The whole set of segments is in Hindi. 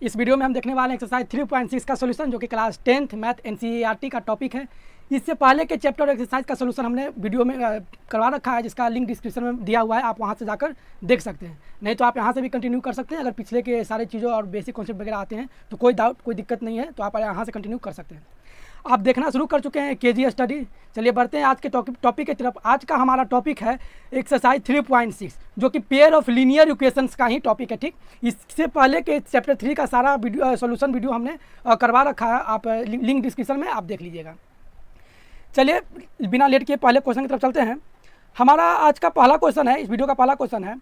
इस वीडियो में हम देखने वाले हैं एक्सरसाइज 3.6 का सोल्यूशन, जो कि क्लास 10th मैथ एनसीईआरटी का टॉपिक है। इससे पहले के चैप्टर और एक्सरसाइज का सोल्यूशन हमने वीडियो में करवा रखा है, जिसका लिंक डिस्क्रिप्शन में दिया हुआ है, आप वहां से जाकर देख सकते हैं। नहीं तो आप यहां से भी कंटिन्यू कर सकते हैं। अगर पिछले के सारे चीज़ों और बेसिक कॉन्सेप्ट वगैरह आते हैं तो कोई डाउट, कोई दिक्कत नहीं है, तो आप यहाँ से कंटिन्यू कर सकते हैं। आप देखना शुरू कर चुके हैं केजी स्टडी। चलिए बढ़ते हैं आज के टॉपिक की तरफ। आज का हमारा टॉपिक है एक्सरसाइज 3.6, जो कि पेयर ऑफ लीनियर इक्वेशंस का ही टॉपिक है। ठीक, इससे पहले के चैप्टर 3 का सारा वीडियो सोल्यूशन वीडियो हमने करवा रखा है, आप लिंक डिस्क्रिप्शन में आप देख लीजिएगा। चलिए बिना लेट के पहले क्वेश्चन की तरफ चलते हैं। हमारा आज का पहला क्वेश्चन है, इस वीडियो का पहला क्वेश्चन है,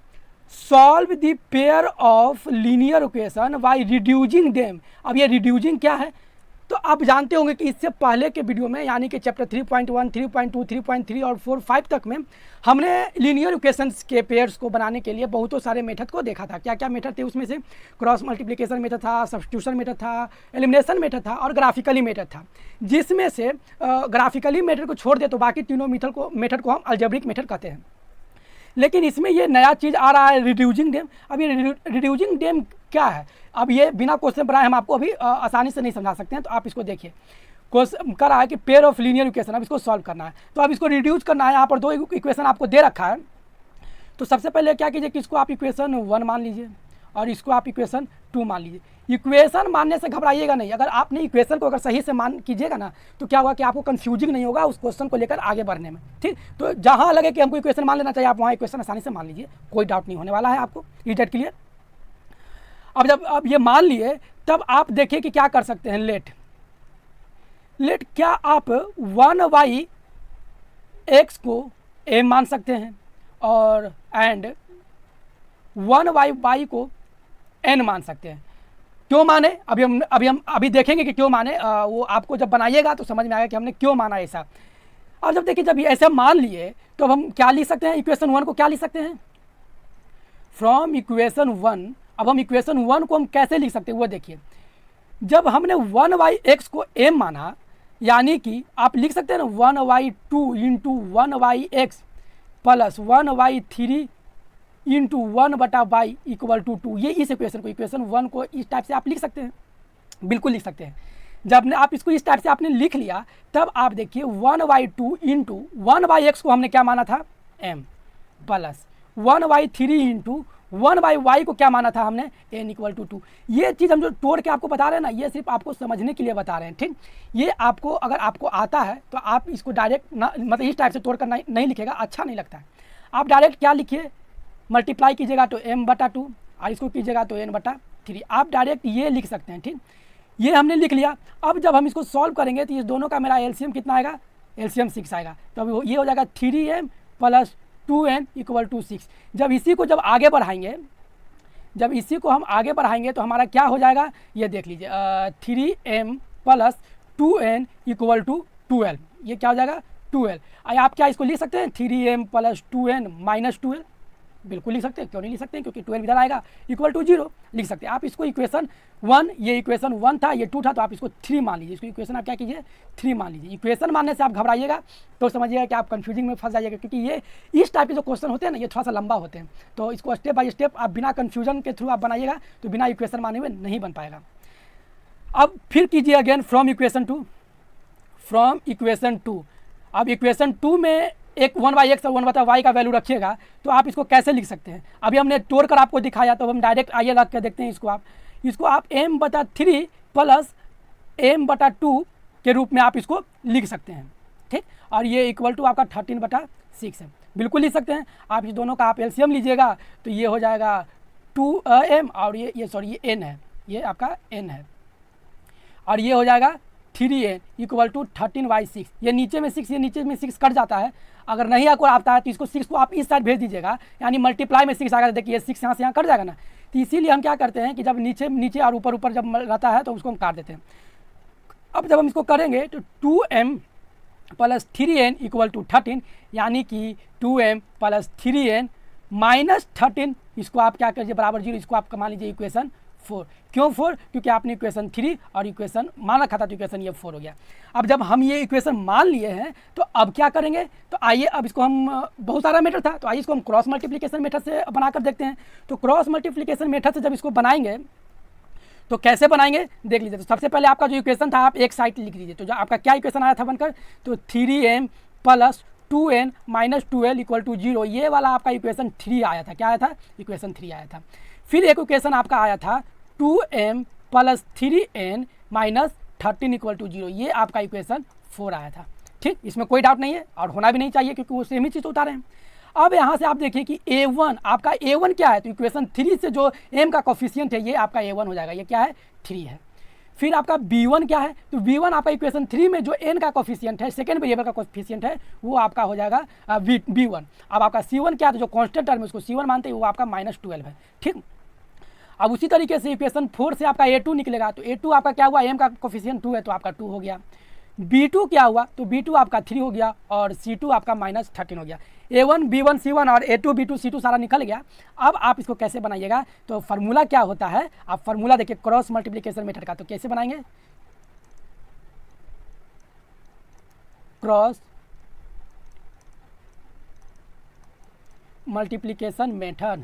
solve the pair of linear equation by reducing them. अब ये रिड्यूसिंग क्या है, तो आप जानते होंगे कि इससे पहले के वीडियो में, यानी कि चैप्टर 3.1, 3.2, 3.3 और 4, 5 तक में हमने लीनियर इक्वेशंस के पेयर्स को बनाने के लिए बहुतों सारे मेथड को देखा था। क्या क्या मेथड थे उसमें से? क्रॉस मल्टीप्लिकेशन मेथड था, सब्स्टिट्यूशन मेथड था, एलिमिनेशन मेथड था और ग्राफिकली मेथड था। जिसमें से ग्राफिकली मेथड को छोड़ दे तो बाकी तीनों मेथड को हम अलजेब्रिक मेथड कहते हैं। लेकिन इसमें ये नया चीज़ आ रहा है, रिड्यूसिंग डेम। अब ये रिड्यूसिंग डेम क्या है? अब ये बिना क्वेश्चन बनाए हम आपको अभी आसानी से नहीं समझा सकते हैं, तो आप इसको देखिए। क्वेश्चन कर रहा है कि पेयर ऑफ लीनियर इक्वेशन, अब इसको सॉल्व करना है। तो अब इसको रिड्यूस करना है। यहाँ पर दो इक्वेशन आपको दे रखा है। तो सबसे पहले क्या कीजिए कि इसको आप इक्वेशन 1 मान लीजिए और इसको आप इक्वेशन 2 मान लीजिए। इक्वेशन मानने से घबराइएगा नहीं। अगर आपने इक्वेशन को अगर सही से मान कीजिएगा ना, तो क्या होगा कि आपको कंफ्यूजिंग नहीं होगा उस क्वेश्चन को लेकर आगे बढ़ने में। ठीक, तो जहाँ लगे कि हमको इक्वेशन मान लेना चाहिए, आप वहाँ इक्वेशन आसानी से मान लीजिए, कोई डाउट नहीं होने वाला है आपको। Is that clear? अब जब आप ये मान लिए, तब आप देखिए कि क्या कर सकते हैं। लेट क्या आप 1/x को a मान सकते हैं और एंड 1/y को n मान सकते हैं। क्यों माने? अभी देखेंगे कि क्यों माने। वो आपको जब बनाइएगा तो समझ में आएगा कि हमने क्यों माना ऐसा। अब जब देखिए, जब ऐसे मान लिए तो अब हम क्या लिख सकते हैं? इक्वेशन 1 को क्या लिख सकते हैं? From equation 1। अब हम इक्वेशन 1 को हम कैसे लिख सकते हैं वो देखिए। जब हमने 1/x को m माना, यानी कि आप लिख सकते हैं ना 1/2 into 1/x plus 1/3 into 1/y equal to 2। ये इस इक्वेशन 1 को इस टाइप से आप लिख सकते हैं, बिल्कुल लिख सकते हैं। जब आप इसको इस टाइप से आपने लिख लिया, तब आप देखिए 1/2 इंटू 1/x को हमने क्या माना था? m प्लस 1/3 इंटू 1/y को क्या माना था हमने? n equal to 2। ये चीज़ हम जो तोड़ के आपको बता रहे हैं ना, ये सिर्फ आपको समझने के लिए बता रहे हैं। ठीक, ये आपको अगर आपको आता है तो आप इसको डायरेक्ट ना, मतलब इस टाइप से तोड़ कर नहीं लिखेगा, अच्छा नहीं लगता है। आप डायरेक्ट क्या लिखिए, मल्टीप्लाई कीजिएगा तो m/2 और इसको कीजिएगा तो n/3। आप डायरेक्ट ये लिख सकते हैं। ठीक, ये हमने लिख लिया। अब जब हम इसको सॉल्व करेंगे तो ये दोनों का मेरा एलसीएम कितना आएगा? एलसीएम 6 आएगा। तो अब ये हो जाएगा 3m plus 2n equal to 6। जब इसी को हम आगे बढ़ाएंगे तो हमारा क्या हो जाएगा, ये देख लीजिए। 3m plus 2n equal to 12। ये क्या हो जाएगा? 12। आप क्या इसको लिख सकते हैं? 3m plus 2n minus 12। बिल्कुल लिख सकते हैं, क्यों नहीं लिख सकते हैं? क्योंकि 12 इधर आएगा, इक्वल टू 0 लिख सकते हैं। आप इसको इक्वेशन 1, ये इक्वेशन 1 था, ये 2 था, तो आप इसको 3 मान लीजिए। इसको इक्वेशन आप क्या कीजिए? 3 मान लीजिए। इक्वेशन मानने से आप घबराइएगा तो समझिएगा कि आप कंफ्यूजिंग में फंस जाइएगा, क्योंकि ये इस टाइप के जो क्वेश्चन होते हैं ना, ये थोड़ा सा लंबा होते हैं। तो इसको स्टेप बाय स्टेप आप बिना कन्फ्यूजन के थ्रू आप बनाइएगा, तो बिना इक्वेशन माने हुए नहीं बन पाएगा। अब फिर कीजिए अगेन फ्रॉम इक्वेशन 2। अब इक्वेशन 2 में एक 1/x और 1/y का वैल्यू रखिएगा, तो आप इसको कैसे लिख सकते हैं? अभी हमने तोड़ कर आपको दिखाया, तो हम डायरेक्ट आइए रख कर देखते हैं। इसको आप m/3 प्लस m/2 के रूप में आप इसको लिख सकते हैं। ठीक, और ये इक्वल टू आपका 13/6 है, बिल्कुल लिख सकते हैं। आप इस दोनों का आप एलसीएम लीजिएगा तो ये हो जाएगा 2m और ये n है, ये आपका n है, और ये हो जाएगा 3n इक्वल टू 13/6। ये नीचे में 6 कट जाता है। अगर नहीं आपको आता है तो इसको 6 को आप इस साइड भेज दीजिएगा, यानी मल्टीप्लाई में 6 आएगा। देखिए 6 यहाँ से यहाँ कट जाएगा ना, तो इसीलिए हम क्या करते हैं कि जब नीचे और ऊपर जब रहता है तो उसको हम काट देते हैं। अब जब हम इसको करेंगे तो 2m plus 3n equal to 13, यानी कि 2m प्लस 3n माइनस 13, इसको आप क्या करिए बराबर 0। इसको आप मान लीजिए इक्वेशन 4। क्यों 4? क्योंकि आपने इक्वेशन 3 और इक्वेशन मान रखा था, तो इक्वेशन ये 4 हो गया। अब जब हम ये इक्वेशन मान लिए हैं तो अब क्या करेंगे? तो आइए, अब इसको हम बहुत सारा मेथड था, तो आइए इसको हम क्रॉस मल्टीप्लिकेशन मेथड से बनाकर देखते हैं। तो क्रॉस मल्टीप्लिकेशन मेथड से जब इसको बनाएंगे तो कैसे बनाएंगे देख लीजिए। तो सबसे पहले आपका जो इक्वेशन था आप एक साइड लिख लीजिए। तो जो आपका क्या इक्वेशन आया था बनकर, तो 3m plus 2n minus 12 equal to 0, ये वाला आपका इक्वेशन 3 आया था। क्या आया था? इक्वेशन 3 आया था। फिर एक इक्वेशन आपका आया था 2m plus 3n minus 13 equal to 0, ये आपका इक्वेशन 4 आया था। ठीक, इसमें कोई डाउट नहीं है और होना भी नहीं चाहिए क्योंकि वो सेम ही चीज़ उतारे हैं। अब यहाँ से आप देखिए कि a1 आपका a1 क्या है, तो इक्वेशन 3 से जो m का कोफिशिएंट है ये आपका a1 हो जाएगा। ये क्या है? 3 है। फिर आपका b1 क्या है, तो b1 आपका इक्वेशन 3 में जो n का कोफिशिएंट है, सेकेंड वेरिएबल का कोफिशिएंट है, वो आपका हो जाएगा b1। अब आपका c1 क्या है, तो जो कांस्टेंट टर्म है उसको c1 मानते हैं, वो आपका -12 है। ठीक, अब उसी तरीके से इक्वेशन 4 से आपका a2 निकलेगा। तो a2 आपका क्या हुआ, m का कोफिशिएंट 2 है तो आपका 2 हो गया। b2 क्या हुआ, तो b2 आपका 3 हो गया और c2 आपका -13 हो गया। a1 b1 c1 और a2 b2 c2 सारा निकल गया। अब आप इसको कैसे बनाइएगा, तो फार्मूला क्या होता है, आप फार्मूला देखिए क्रॉस मल्टीप्लिकेशन मेथड का। तो कैसे बनाएंगे, क्रॉस मल्टीप्लिकेशन मेथड,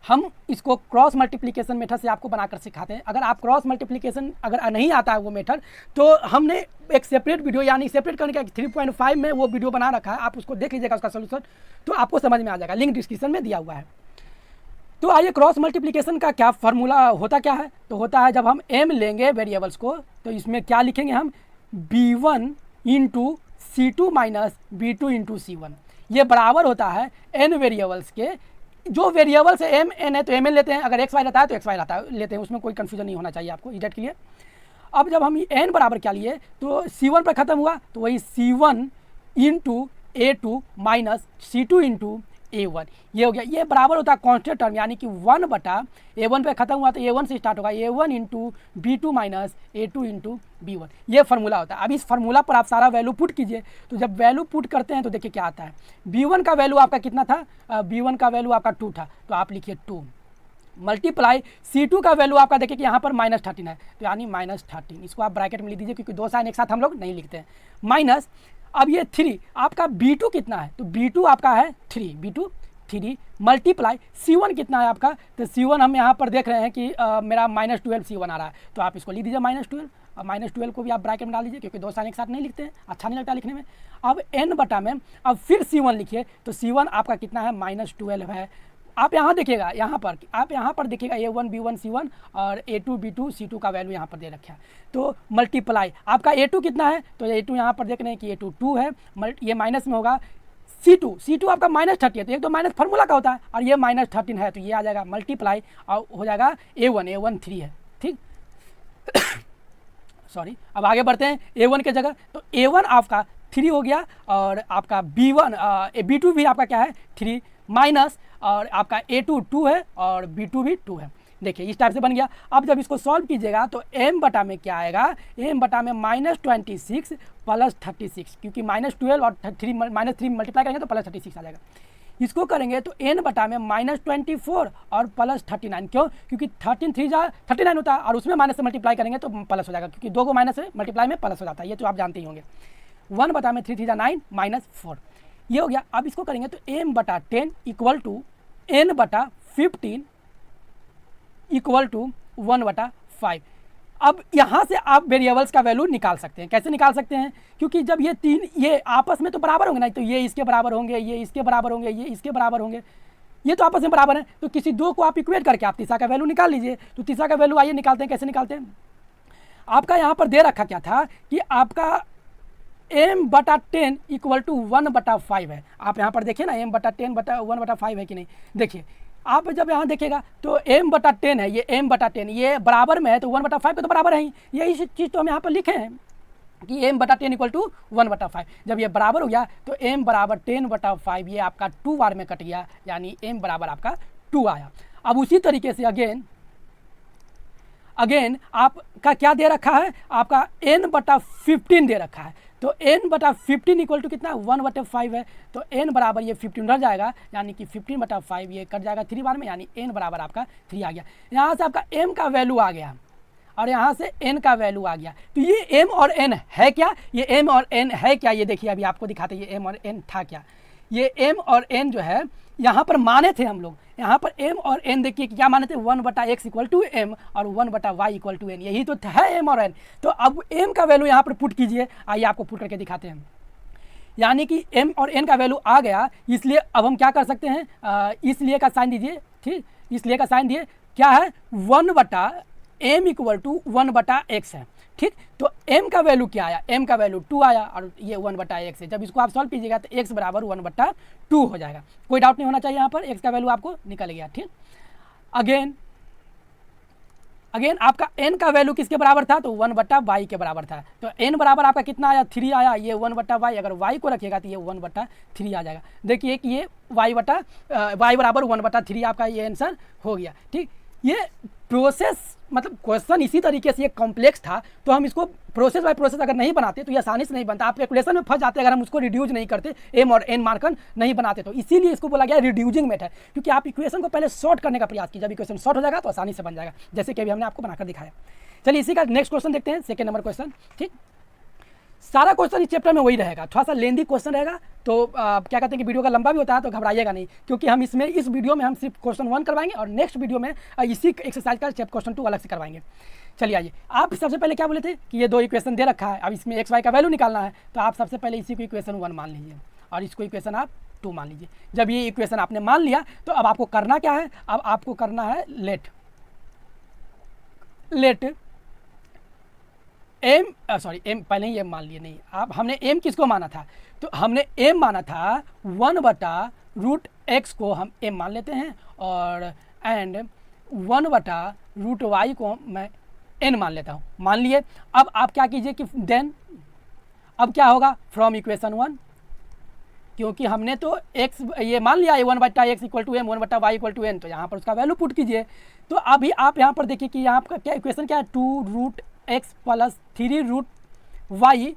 हम इसको क्रॉस मल्टीप्लिकेशन मेथड से आपको बनाकर सिखाते हैं। अगर आप क्रॉस मल्टीप्लिकेशन अगर नहीं आता है वो मेथड, तो हमने एक सेपरेट वीडियो यानी सेपरेट करने का 3.5 में वो वीडियो बना रखा है, आप उसको देख लीजिएगा उसका सोल्यूशन, तो आपको समझ में आ जाएगा। लिंक डिस्क्रिप्शन में दिया हुआ है। तो आइए, क्रॉस मल्टीप्लिकेशन का क्या फार्मूला होता क्या है, तो होता है जब हम m लेंगे वेरिएबल्स को, तो इसमें क्या लिखेंगे हम, b1 into c2 minus b2 into c1, ये बराबर होता है n वेरिएबल्स के। जो वेरिएबल से m n है तो m n लेते हैं, अगर x y रहता है तो x y लेते हैं, उसमें कोई कन्फ्यूजन नहीं होना चाहिए आपको इडियट के लिए। अब जब हम n बराबर क्या लिए, तो c1 पर ख़त्म हुआ, तो वही c1 into a2 minus c2 into a1, ये हो गया। ये बराबर होता है कांस्टेंट टर्म यानी कि 1 बटा a1 पे खत्म हुआ तो a1 से स्टार्ट होगा, a1 into b2 minus a2 into b1, ये फार्मूला होता है। अब इस फार्मूला पर आप सारा वैल्यू पुट कीजिए। तो जब वैल्यू पुट करते हैं तो देखिए क्या आता है, b1 का वैल्यू आपका कितना था, b1 का वैल्यू आपका 2 था, तो आप लिखिए 2 मल्टीप्लाई c2 का वैल्यू आपका देखिए कि यहाँ पर -13 है, तो यानी -13, इसको आप ब्रैकेट में लिख दीजिए क्योंकि दो साइन एक साथ हम लोग नहीं लिखते हैं, माइनस। अब ये 3 आपका b2 कितना है, तो b2 आपका है 3, b2 3 मल्टीप्लाई c1 कितना है आपका, तो c1 हम यहाँ पर देख रहे हैं कि मेरा -12 c1 आ रहा है, तो आप इसको लिख दीजिए -12। अब -12 को भी आप ब्रैकेट में डाल दीजिए क्योंकि दो साइन एक साथ नहीं लिखते हैं, अच्छा नहीं लगता लिखने में। अब n बटा में अब फिर c1 लिखिए, तो c1 आपका कितना है, -12 है। आप यहाँ देखिएगा, आप यहाँ पर देखिएगा a1 b1 c1 और a2 b2 c2 का वैल्यू यहाँ पर दे रखा है। तो मल्टीप्लाई आपका a2 कितना है, तो a2 यहाँ पर देख रहे हैं कि a2 2 है, ये माइनस में होगा c2 आपका -30 है, तो एक तो माइनस फार्मूला का होता है, और ये -13 है, तो ये आ जाएगा मल्टीप्लाई और हो जाएगा a1 3 है। ठीक सॉरी, अब आगे बढ़ते हैं a1 के जगह, तो a1 आपका 3 हो गया और आपका b2 भी आपका क्या है 3 माइनस, और आपका a2 2 है और b2 भी 2 है। देखिए इस टाइप से बन गया। अब जब इसको सॉल्व कीजिएगा तो m बटा में क्या आएगा, m बटा में -26 प्लस 36, क्योंकि -12 और -3 मल्टीप्लाई करेंगे तो प्लस 36 आ जाएगा। इसको करेंगे तो n बटा में -24 और प्लस 39, क्यों, क्योंकि 13 3 जा 39 होता है और उसमें माइनस से मल्टीप्लाई करेंगे तो प्लस हो जाएगा, क्योंकि दो को माइनस से मल्टीप्लाई में प्लस हो जाता है, ये तो आप जानते ही होंगे। 1 बटा में 3 3 जा 9 -4, ये हो गया। अब इसको करेंगे तो m बटा 10 इक्वल टू n बटा 15 इक्वल टू 1 बटा 5। अब यहाँ से आप वेरिएबल्स का वैल्यू निकाल सकते हैं। कैसे निकाल सकते हैं, क्योंकि जब ये तीन ये आपस में तो बराबर होंगे ना, तो ये इसके बराबर होंगे, ये इसके बराबर होंगे, ये इसके बराबर होंगे, ये तो आपस में बराबर है, तो किसी दो को आप इक्वेट करके आप तीसरा का वैल्यू निकाल लीजिए। तो तीसरा का वैल्यू आइए निकालते हैं। कैसे निकालते हैं, आपका यहाँ पर दे रखा क्या था कि आपका m बटा 10 इक्वल टू 1 बटा 5 है। आप यहाँ पर देखिए ना, m बटा 10 बटा 1 बटा 5 है कि नहीं। देखिए आप जब यहाँ देखिएगा तो m बटा 10 है, ये m बटा 10 ये बराबर में है, तो 1 बटा 5 के तो बराबर है ही। यही चीज़ तो हम यहाँ पर लिखे हैं कि m बटा 10 इक्वल टू 1 बटा 5। जब ये बराबर हो गया तो m बराबर 10 बटा 5, ये आपका 2 बार में कट गया, यानी m बराबर आपका 2 आया। अब उसी तरीके से अगेन आपका क्या दे रखा है, आपका n बटा 15 दे रखा है, तो n बटा 15 इक्वल टू कितना, 1 बटा 5 है, तो n बराबर ये 15 रह जाएगा, यानी कि 15 बटा 5 ये कट जाएगा 3 बार में, यानी n बराबर आपका 3 आ गया। यहाँ से आपका m का वैल्यू आ गया और यहाँ से n का वैल्यू आ गया। तो ये m और n है क्या, ये m और n है क्या, ये देखिए अभी आपको दिखाते ये m और n था क्या। ये m और n जो है यहाँ पर माने थे हम लोग, यहाँ पर m और n देखिए क्या माने थे, 1/x इक्वल टू m और 1/y इक्वल टू n, यही तो है m और n। तो अब m का वैल्यू यहाँ पर पुट कीजिए, आइए आपको पुट करके दिखाते हैं। यानी कि m और n का वैल्यू आ गया, इसलिए अब हम क्या कर सकते हैं, इसलिए का साइन दीजिए, ठीक, इसलिए का साइन दिए, क्या है 1/m इक्वल टू 1/x है, ठीक। तो m का वैल्यू क्या आया, m का वैल्यू 2 आया और ये 1/x है। जब इसको आप सॉल्व कीजिएगा तो x बराबर 1/2 हो जाएगा, कोई डाउट नहीं होना चाहिए, यहाँ पर x का वैल्यू आपको निकल गया, ठीक। अगेन आपका n का वैल्यू किसके बराबर था, तो 1/y के बराबर था। तो n बराबर आपका कितना आया, 3 आया, ये 1/y, अगर y को रखिएगा तो ये 1/3 आ जाएगा। देखिए कि ये y बराबर 1/3 आपका ये आंसर हो गया, ठीक। ये प्रोसेस मतलब क्वेश्चन इसी तरीके से ये कॉम्प्लेक्स था, तो हम इसको प्रोसेस बाय प्रोसेस अगर नहीं बनाते तो ये आसानी से नहीं बनता, आप कैलकुलेशन में फंस जाते अगर हम उसको रिड्यूज नहीं करते, m और n मार्कर नहीं बनाते। तो इसीलिए इसको बोला गया रिड्यूजिंग मेथड, क्योंकि आप इक्वेशन को पहले शॉर्ट करने का प्रयास कीजिए, जब इक्वेशन शॉर्ट हो जाएगा तो आसानी से बन जाएगा, जैसे कि अभी हमने आपको बनाकर दिखाया। चलिए इसी का नेक्स्ट क्वेश्चन देखते हैं, सेकेंड नंबर क्वेश्चन, ठीक। सारा क्वेश्चन इस चैप्टर में वही रहेगा, थोड़ा सा लेंदी क्वेश्चन रहेगा, तो क्या कहते हैं कि वीडियो का लंबा भी होता है, तो घबराइएगा नहीं, क्योंकि हम इस वीडियो में हम सिर्फ क्वेश्चन 1 करवाएंगे और नेक्स्ट वीडियो में इसी एक्सरसाइज का क्वेश्चन 2 अलग से करवाएंगे। चलिए आइए, आप सबसे पहले क्या बोले थे कि ये 2 इक्वेशन दे रखा है, अब इसमें एक्स वाई का वैल्यू निकालना है, तो आप सबसे पहले इसी को इक्वेशन 1 मान लीजिए और इसको इक्वेशन आप 2 मान लीजिए। जब ये इक्वेशन आपने मान लिया तो अब आपको करना क्या है, अब आपको करना है लेट m पहले ही m मान लिए, नहीं आप हमने m किसको माना था, तो हमने m माना था 1/√x को हम m मान लेते हैं और एंड 1/√y को मैं n मान लेता हूँ, मान लिए। अब आप क्या कीजिए कि देन अब क्या होगा, फ्रॉम इक्वेशन 1, क्योंकि हमने तो x ये मान लिया है 1/x equal to m 1/y equal to n, तो यहाँ पर उसका वैल्यू पुट कीजिए। तो अभी आप यहाँ पर देखिए कि यहाँ पर क्या इक्वेशन क्या है, 2√x plus 3√y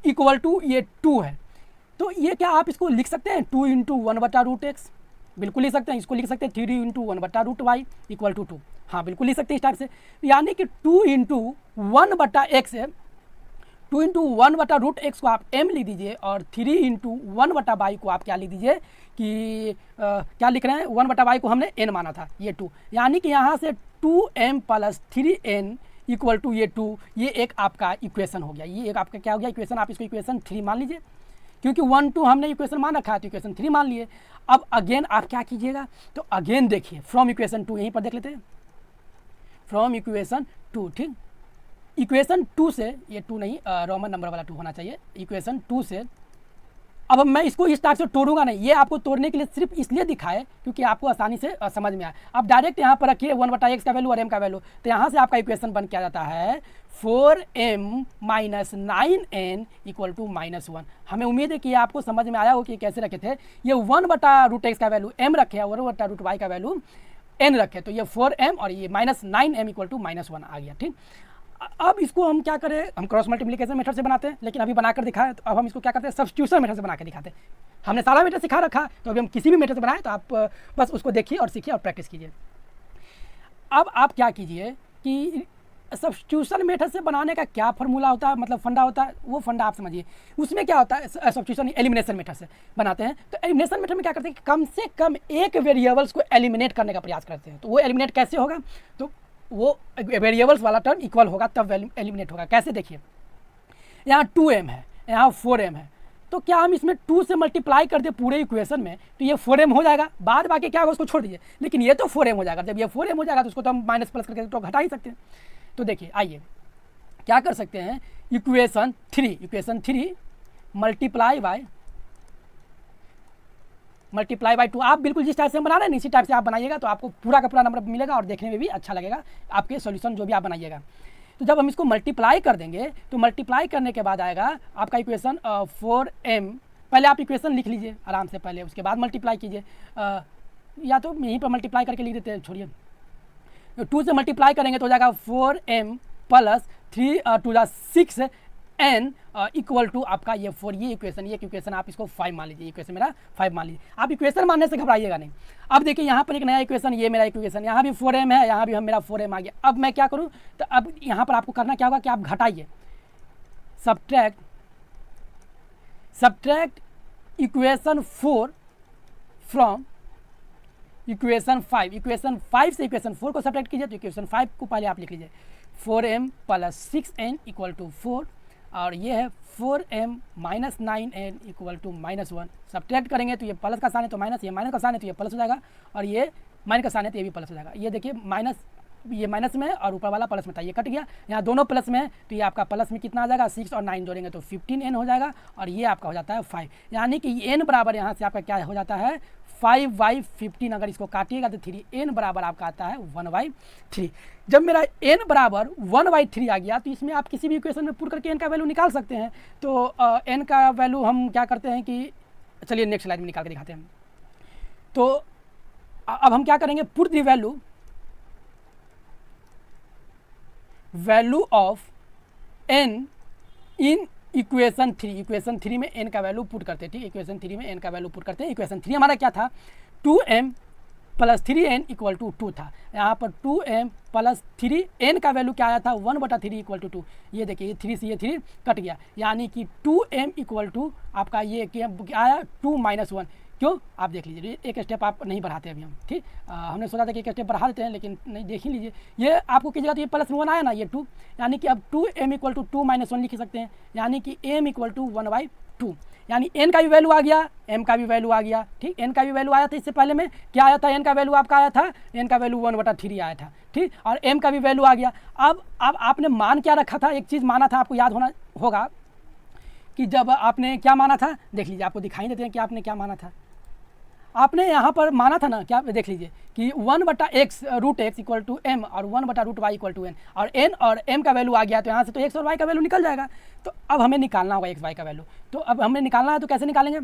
equal to ये 2 है। तो ये क्या आप इसको लिख सकते हैं 2 इंटू 1/√x, बिल्कुल लिख सकते हैं। इसको लिख सकते हैं 3 इंटू 1/√y इक्वल टू 2, हाँ बिल्कुल लिख सकते हैं इस टाइप से। यानी कि 2 इंटू 1/x है, 2 इंटू 1/√x को आप m लिख दीजिए और 3 इंटू 1/y को आप क्या लिख दीजिए कि क्या लिख रहे हैं, 1/y को हमने n माना था, ये 2, यानी कि यहाँ से 2m plus 3n equal to ये 2, ये एक आपका इक्वेशन हो गया, ये एक आपका क्या हो गया इक्वेशन। आप इसको इक्वेशन 3 मान लीजिए, क्योंकि 1 2 हमने इक्वेशन मान रखा है तो इक्वेशन 3 मान लिए। अब अगेन आप क्या कीजिएगा, तो अगेन देखिए फ्रॉम इक्वेशन 2, यहीं पर देख लेते हैं, फ्रॉम इक्वेशन 2, ठीक। इक्वेशन 2 से, ये 2 नहीं रोमन नंबर वाला 2 होना चाहिए, इक्वेशन 2 से अब मैं इसको इस टाइप से तोड़ूंगा नहीं, ये आपको तोड़ने के लिए सिर्फ इसलिए दिखाए क्योंकि आपको आसानी से समझ में आए। आप डायरेक्ट यहाँ पर रखिए 1/x का वैल्यू और m का वैल्यू, तो यहाँ से आपका इक्वेशन बन के आ जाता है 4m minus 9n equal to -1। हमें उम्मीद है कि ये आपको समझ में आया हो कि कैसे रखे थे, ये 1/√x का वैल्यू m रखे और 1/√y का वैल्यू n रखे, तो ये 4m और ये -9m इक्वल टू -1 आ गया, ठीक। अब इसको हम क्या करें, हम क्रॉस मल्टीप्लिकेशन मेथड से बनाते हैं, लेकिन अभी बनाकर दिखाएं, तो अब हम इसको क्या करते हैं, सब्स्टिट्यूशन मेथड से बना के दिखाते हैं। हमने सारा मेथड सिखा रखा, तो अभी हम किसी भी मेथड से बनाएं, तो आप बस उसको देखिए और सीखिए और प्रैक्टिस कीजिए। अब आप क्या कीजिए कि सब्स्टिट्यूशन मेथड से बनाने का क्या फार्मूला होता है, मतलब फंडा होता है, वो फंडा आप समझिए। उसमें क्या होता है, सब्स्टिट्यूशन एलिमिनेशन मेथड से बनाते हैं, तो एलिमिनेशन मेथड में क्या करते हैं कि कम से कम एक वेरिएबल्स को एलिमिनेट करने का प्रयास करते हैं। तो वो एलिमिनेट कैसे होगा, तो वो वेरिएबल्स वाला टर्म इक्वल होगा तब एलिमिनेट होगा। कैसे देखिए, यहाँ 2m है, यहाँ 4m है, तो क्या हम इसमें 2 से मल्टीप्लाई कर दे पूरे इक्वेशन में, तो ये 4m हो जाएगा, बाद बाकी क्या होगा उसको छोड़ दीजिए, लेकिन ये तो 4m हो जाएगा। जब ये 4m हो जाएगा तो उसको तो हम माइनस प्लस करके तो घटा ही सकते हैं। तो देखिए आइए क्या कर सकते हैं, इक्वेशन 3 मल्टीप्लाई बाय 2, आप बिल्कुल जिस टाइप से हम बना रहे हैं इसी टाइप से आप बनाइएगा, तो आपको पूरा का पूरा नंबर मिलेगा और देखने में भी अच्छा लगेगा आपके सॉल्यूशन जो भी आप बनाइएगा। तो जब हम इसको मल्टीप्लाई कर देंगे, तो मल्टीप्लाई करने के बाद आएगा आपका इक्वेशन 4m, पहले आप इक्वेशन लिख लीजिए आराम से पहले, उसके बाद मल्टीप्लाई कीजिए, या तो यहीं पर मल्टीप्लाई करके लिख देते हैं, छोड़िए, 2 से मल्टीप्लाई करेंगे तो हो जाएगा 4m plus 3 2 6n equal to आपका ये 4, ये इक्वेशन आप इसको 5 मान लीजिए, इक्वेशन मेरा 5 मान लीजिए। आप इक्वेशन मानने से घबराइएगा नहीं। अब देखिए यहाँ पर एक नया इक्वेशन, ये मेरा इक्वेशन, यहाँ भी 4m है, यहाँ भी मेरा 4m आ गया। अब मैं क्या करूँ, तो अब यहाँ पर आपको करना क्या होगा कि आप घटाइए, subtract equation 4 from equation 5। Equation 5 से इक्वेशन 4 को सब्ट्रैक्ट कीजिए, तो इक्वेशन 5 को पहले आप लिख लीजिए 4m plus 6n equal to 4, और ये है 4m minus 9n equal to -1। Subtract करेंगे तो ये प्लस का साइन है तो माइनस, ये माइनस का साइन है तो ये प्लस हो जाएगा, और ये माइनस का साइन है तो ये भी प्लस हो जाएगा। ये देखिए माइनस, ये माइनस में है और ऊपर वाला प्लस में था, ये कट गया। यहाँ दोनों प्लस में है तो ये आपका प्लस में कितना आ जाएगा, 6 और 9 जोड़ेंगे तो 15n हो जाएगा, और ये आपका हो जाता है 5। यानी कि n बराबर यहाँ से आपका क्या हो जाता है 5/15। अगर इसको काटिएगा तो 3n बराबर आपका आता है 1/3। जब मेरा n बराबर 1/3 आ गया तो इसमें आप किसी भी इक्वेशन में पुट करके n का वैल्यू निकाल सकते हैं। तो n का वैल्यू हम क्या करते हैं कि चलिए नेक्स्ट स्लाइड में निकाल के दिखाते हैं। तो अब हम क्या करेंगे, put the value of n in equation 3। Equation 3 में n का वैल्यू पुट करते हैं, ठीक। इक्वेशन 3 में n का वैल्यू पुट करते हैं। इक्वेशन 3 हमारा क्या था, 2m plus 3n equal to 2 था। यहाँ पर 2m प्लस 3n का वैल्यू क्या आया था 1/3 इक्वल टू 2। ये देखिए ये 3 से ये 3 कट गया, यानी कि 2m इक्वल टू आपका ये क्या आया 2 - 1। क्यों, आप देख लीजिए, एक स्टेप आप नहीं बढ़ाते अभी हम, ठीक। हमने सोचा था कि एक स्टेप बढ़ा देते हैं, लेकिन नहीं, देख ही लीजिए ये आपको कीजिएगा तो ये प्लस में 1 आया ना, ये 2, यानी कि अब 2m इक्वल टू 2 - 1 लिख सकते हैं, यानी कि m इक्वल टू 1/2। यानी n का भी वैल्यू आ गया, m का भी वैल्यू आ गया, ठीक। n का भी वैल्यू आया था, इससे पहले में क्या आया था, n का वैल्यू आपका आया था, n का वैल्यू 1/3 आया था, ठीक। और m का भी वैल्यू आ गया। अब आपने मान क्या रखा था, एक चीज़ माना था, आपको याद होगा कि जब आपने क्या माना था, देख लीजिए आपको दिखाई देते हैं कि आपने क्या माना था। आपने यहाँ पर माना था ना, क्या, देख लीजिए कि 1/x √x equal to m और 1/√y इक्वल टू n, और n और m का वैल्यू आ गया तो यहाँ से तो x और y का वैल्यू निकल जाएगा। तो अब हमें निकालना होगा x y का वैल्यू। तो अब हमें निकालना है तो कैसे निकालेंगे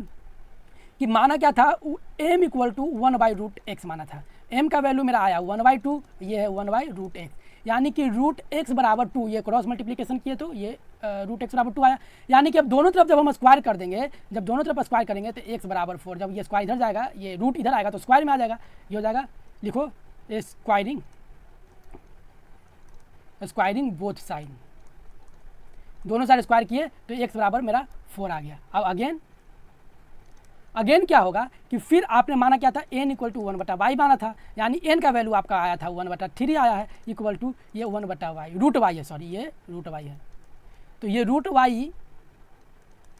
कि माना क्या था, m इक्वल टू 1/√x माना था, m का वैल्यू मेरा आया 1/2, ये है 1/√x, यानी कि √x बराबर 2, ये क्रॉस मल्टीप्लिकेशन किए तो ये √x बराबर 2 आया। यानी कि अब दोनों तरफ जब हम स्क्वायर कर देंगे, जब दोनों तरफ स्क्वायर करेंगे तो x बराबर 4, जब ये स्क्वायर इधर जाएगा, ये रूट इधर आएगा तो स्क्वायर में आ जाएगा, ये हो जाएगा, लिखो स्क्वायरिंग बोथ साइड, दोनों साइड स्क्वायर किए तो x बराबर मेरा 4 आ गया। अब अगेन क्या होगा कि फिर आपने माना क्या था, n इक्वल टू 1/y माना था, यानी n का वैल्यू आपका आया था 1/3 आया है, इक्वल टू ये 1/y √y है, सॉरी ये √y है, तो ये √y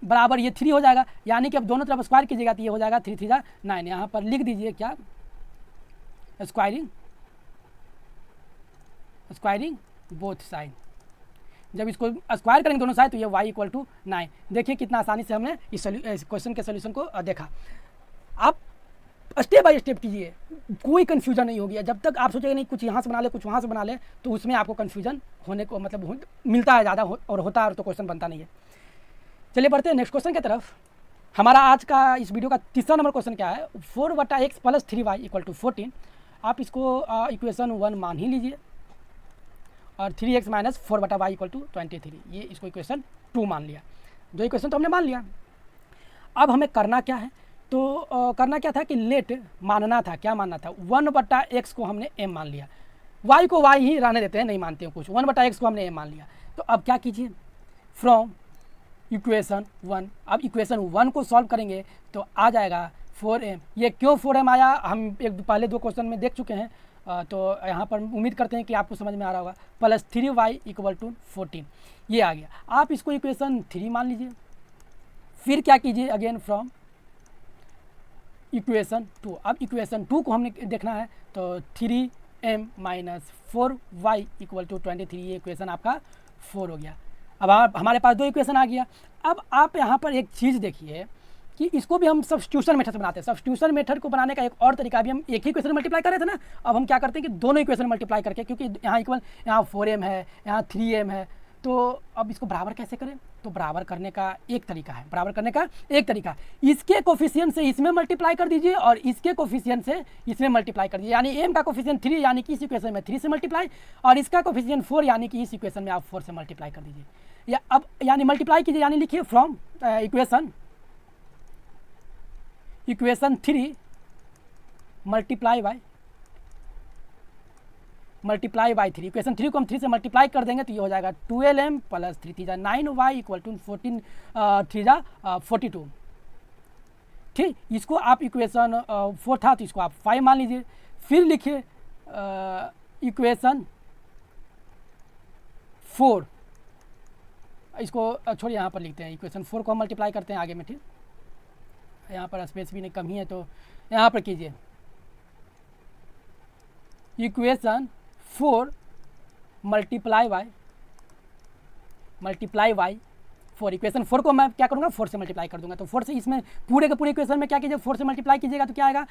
बराबर ये 3 हो जाएगा। यानी कि अब दोनों तरफ स्क्वायर कीजिएगा तो ये हो जाएगा 3 3 जा 9। यहाँ पर लिख दीजिए क्या, स्क्वायरिंग बोथ साइड। जब इसको स्क्वायर करेंगे दोनों साइड तो ये y इक्वल टू 9। देखिए कितना आसानी से हमने इस क्वेश्चन के सोल्यूशन को देखा। आप स्टेप बाय स्टेप कीजिए, कोई कन्फ्यूजन नहीं होगी। जब तक आप सोचेंगे नहीं कुछ यहाँ से बना ले कुछ वहाँ से बना ले, तो उसमें आपको कन्फ्यूजन होने को मतलब मिलता है ज़्यादा, और होता है तो क्वेश्चन बनता नहीं है। चलिए बढ़ते हैं नेक्स्ट क्वेश्चन की तरफ। हमारा आज का इस वीडियो का तीसरा नंबर क्वेश्चन क्या है, 4/x plus 3y equal to 14। आप इसको इक्वेशन 1 मान ही लीजिए, और 3x minus 4/y equal to 23, ये इसको इक्वेशन 2 मान लिया। दो इक्वेशन तो हमने मान लिया। अब हमें करना क्या है, तो करना क्या था कि लेट मानना था, क्या मानना था, 1/x को हमने m मान लिया, y को y ही रहने देते हैं, नहीं मानते हैं कुछ, 1/x को हमने m मान लिया। तो अब क्या कीजिए, फ्रॉम इक्वेशन 1, अब इक्वेशन 1 को सॉल्व करेंगे तो आ जाएगा 4m। ये क्यों 4m आया, हम पहले 2 क्वेश्चन में देख चुके हैं, तो यहाँ पर उम्मीद करते हैं कि आपको समझ में आ रहा होगा। प्लस 3y इक्वल टू 14, ये आ गया। आप इसको इक्वेशन 3 मान लीजिए। फिर क्या कीजिए, अगेन फ्रॉम इक्वेशन 2। अब इक्वेशन 2 को हमने देखना है, तो 3m minus 4y equal to 23, ये इक्वेशन आपका 4 हो गया। अब हमारे पास 2 इक्वेशन आ गया। अब आप यहाँ पर एक चीज़ देखिए कि इसको भी हम सब्स्टिट्यूशन मेथड से बनाते हैं। सब्स्टिट्यूशन मेथड को बनाने का एक और तरीका, अभी हम एक ही इक्वेशन मल्टीप्लाई कर रहे थे ना, अब हम क्या करते हैं कि दोनों इक्वेशन मल्टीप्लाई करके, क्योंकि यहाँ 4m है, यहाँ 3m है, तो अब इसको बराबर कैसे करें, तो बराबर करने का एक तरीका इसके कोफिशिएंट से इसमें मल्टीप्लाई कर दीजिए, और इसके कोफिशिएंट से इसमें मल्टीप्लाई कर दीजिए। यानी m का कोफिशिएंट 3, यानी कि इस इक्वेशन में 3 से मल्टीप्लाई, और इसका कोफिशिएंट 4, यानी कि इस इक्वेशन में आप 4 से मल्टीप्लाई कर दीजिए। या अब यानी मल्टीप्लाई कीजिए, यानी लिखिए from equation 3 multiply by 3। Equation 3 को हम 3 से मल्टीप्लाई कर देंगे तो ये हो जाएगा 12m plus 3 3 9y equal to 14 3 42। ठीक, इसको आप इक्वेशन 4 था तो इसको आप 5 मान लीजिए। फिर लिखिए इक्वेशन 4, इसको छोड़िए, यहाँ पर लिखते हैं इक्वेशन 4 को मल्टीप्लाई करते हैं आगे में। ठीक, यहाँ पर स्पेस भी नहीं कम ही है तो यहाँ पर कीजिए इक्वेशन 4 मल्टीप्लाई बाय 4। इक्वेशन 4 को मैं क्या करूँगा, 4 से मल्टीप्लाई कर दूंगा। तो 4 से इसमें पूरे के पूरे इक्वेशन में क्या कीजिए, 4 से मल्टीप्लाई कीजिएगा तो क्या आएगा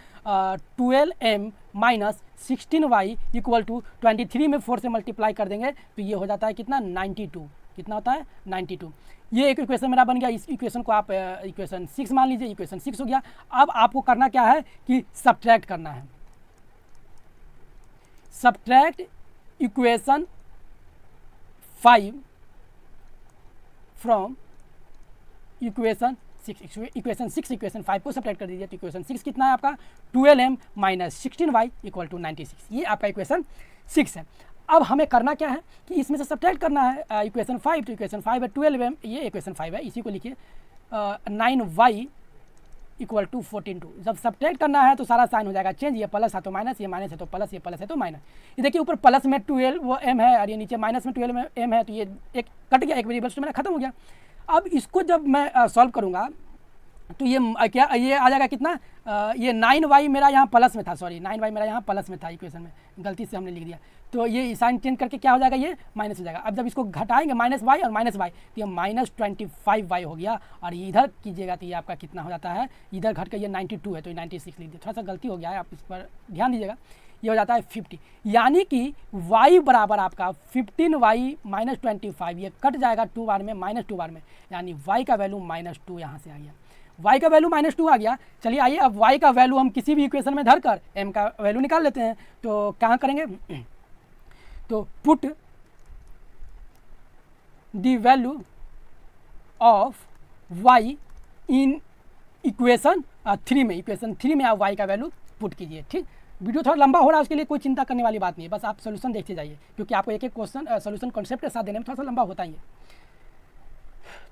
12m minus 16y equal to 23 में 4 से मल्टीप्लाई कर देंगे तो ये हो जाता है कितना 92। कितना होता है 92। ये एक इक्वेशन मेरा बन गया। इस इक्वेशन को आप इक्वेशन 6 मान लीजिए। इक्वेशन 6 हो गया। अब आपको करना क्या है कि सब्ट्रैक्ट करना है। Subtract equation 5 from equation 6। Equation 6 equation 5 को सब्ट्रैक्ट कर दीजिए तो इक्वेशन 6 कितना है आपका 12m minus 16y equal to 96। ये आपका इक्वेशन 6 है। अब हमें करना क्या है कि इसमें से सब्ट्रैक्ट करना है इक्वेशन 5। तो इक्वेशन 5 है 12m, ये इक्वेशन 5 है, इसी को लिखिए 9y इक्वल टू 14 2। जब सब्ट्रैक्ट करना है तो सारा साइन हो जाएगा चेंज, ये प्लस है तो माइनस, ये माइनस है तो प्लस, ये प्लस है तो माइनस। ये देखिए ऊपर प्लस में 12m है और ये नीचे माइनस में 12m है तो ये एक कट गया, एक वेरिएबल्स तो मेरा खत्म हो गया। अब इसको जब मैं सॉल्व करूँगा तो ये क्या ये आ जाएगा कितना ये 9y मेरा यहाँ प्लस में था, सॉरी 9y मेरा यहाँ प्लस में था, इक्वेशन में गलती से हमने लिख दिया तो ये साइन चेंज करके क्या हो जाएगा ये माइनस हो जाएगा। अब जब इसको घटाएंगे माइनस वाई और माइनस वाई तो ये माइनस 25y हो गया और इधर कीजिएगा तो ये आपका कितना हो जाता है, इधर घट के ये 92 है तो 96 लिख दिया। थोड़ा सा गलती हो गया है, आप इस पर ध्यान दीजिएगा। ये हो जाता है 50, यानी कि y बराबर आपका 15y माइनस 25, ये कट जाएगा 2 बार में माइनस 2 बार में, यानी y का वैल्यू -2 यहाँ से आ गया। y का वैल्यू -2 आ गया। चलिए आइए अब y का वैल्यू हम किसी भी इक्वेशन में धर कर m का वैल्यू निकाल लेते हैं। तो क्या करेंगे, तो put the value of y in equation 3 में। इक्वेशन 3 में आप y का वैल्यू पुट कीजिए। ठीक, वीडियो थोड़ा लंबा हो रहा है, उसके लिए कोई चिंता करने वाली बात नहीं है, बस आप सोल्यूशन देखते जाइए क्योंकि आपको एक एक क्वेश्चन सोल्यूशन कॉन्सेप्ट के साथ देने में थोड़ा सा लंबा होता ही है।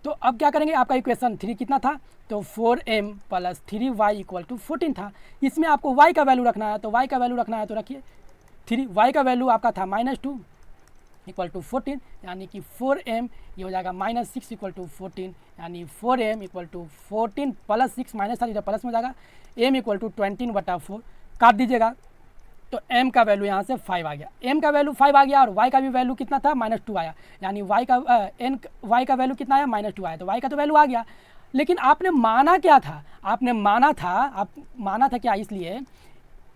तो अब क्या करेंगे, आपका इक्वेशन 3 कितना था, तो 4m plus 3y equal to 14 था। इसमें आपको y का वैल्यू रखना है, तो y का वैल्यू रखना है तो रखिए 3, y का वैल्यू आपका था -2 इक्वल टू 14, यानी कि 4m ये हो जाएगा -6 इक्वल टू 14, यानी 4m equal to 14 plus 6 minus था इधर प्लस में हो जाएगा, m इक्वल टू 20/4 काट दीजिएगा तो m का वैल्यू यहाँ से 5 आ गया। m का वैल्यू 5 आ गया और y का भी वैल्यू कितना था -2 आया, यानी y का वैल्यू कितना आया -2 आया। तो y का तो वैल्यू आ गया, लेकिन आपने माना क्या था, आपने माना था क्या, इसलिए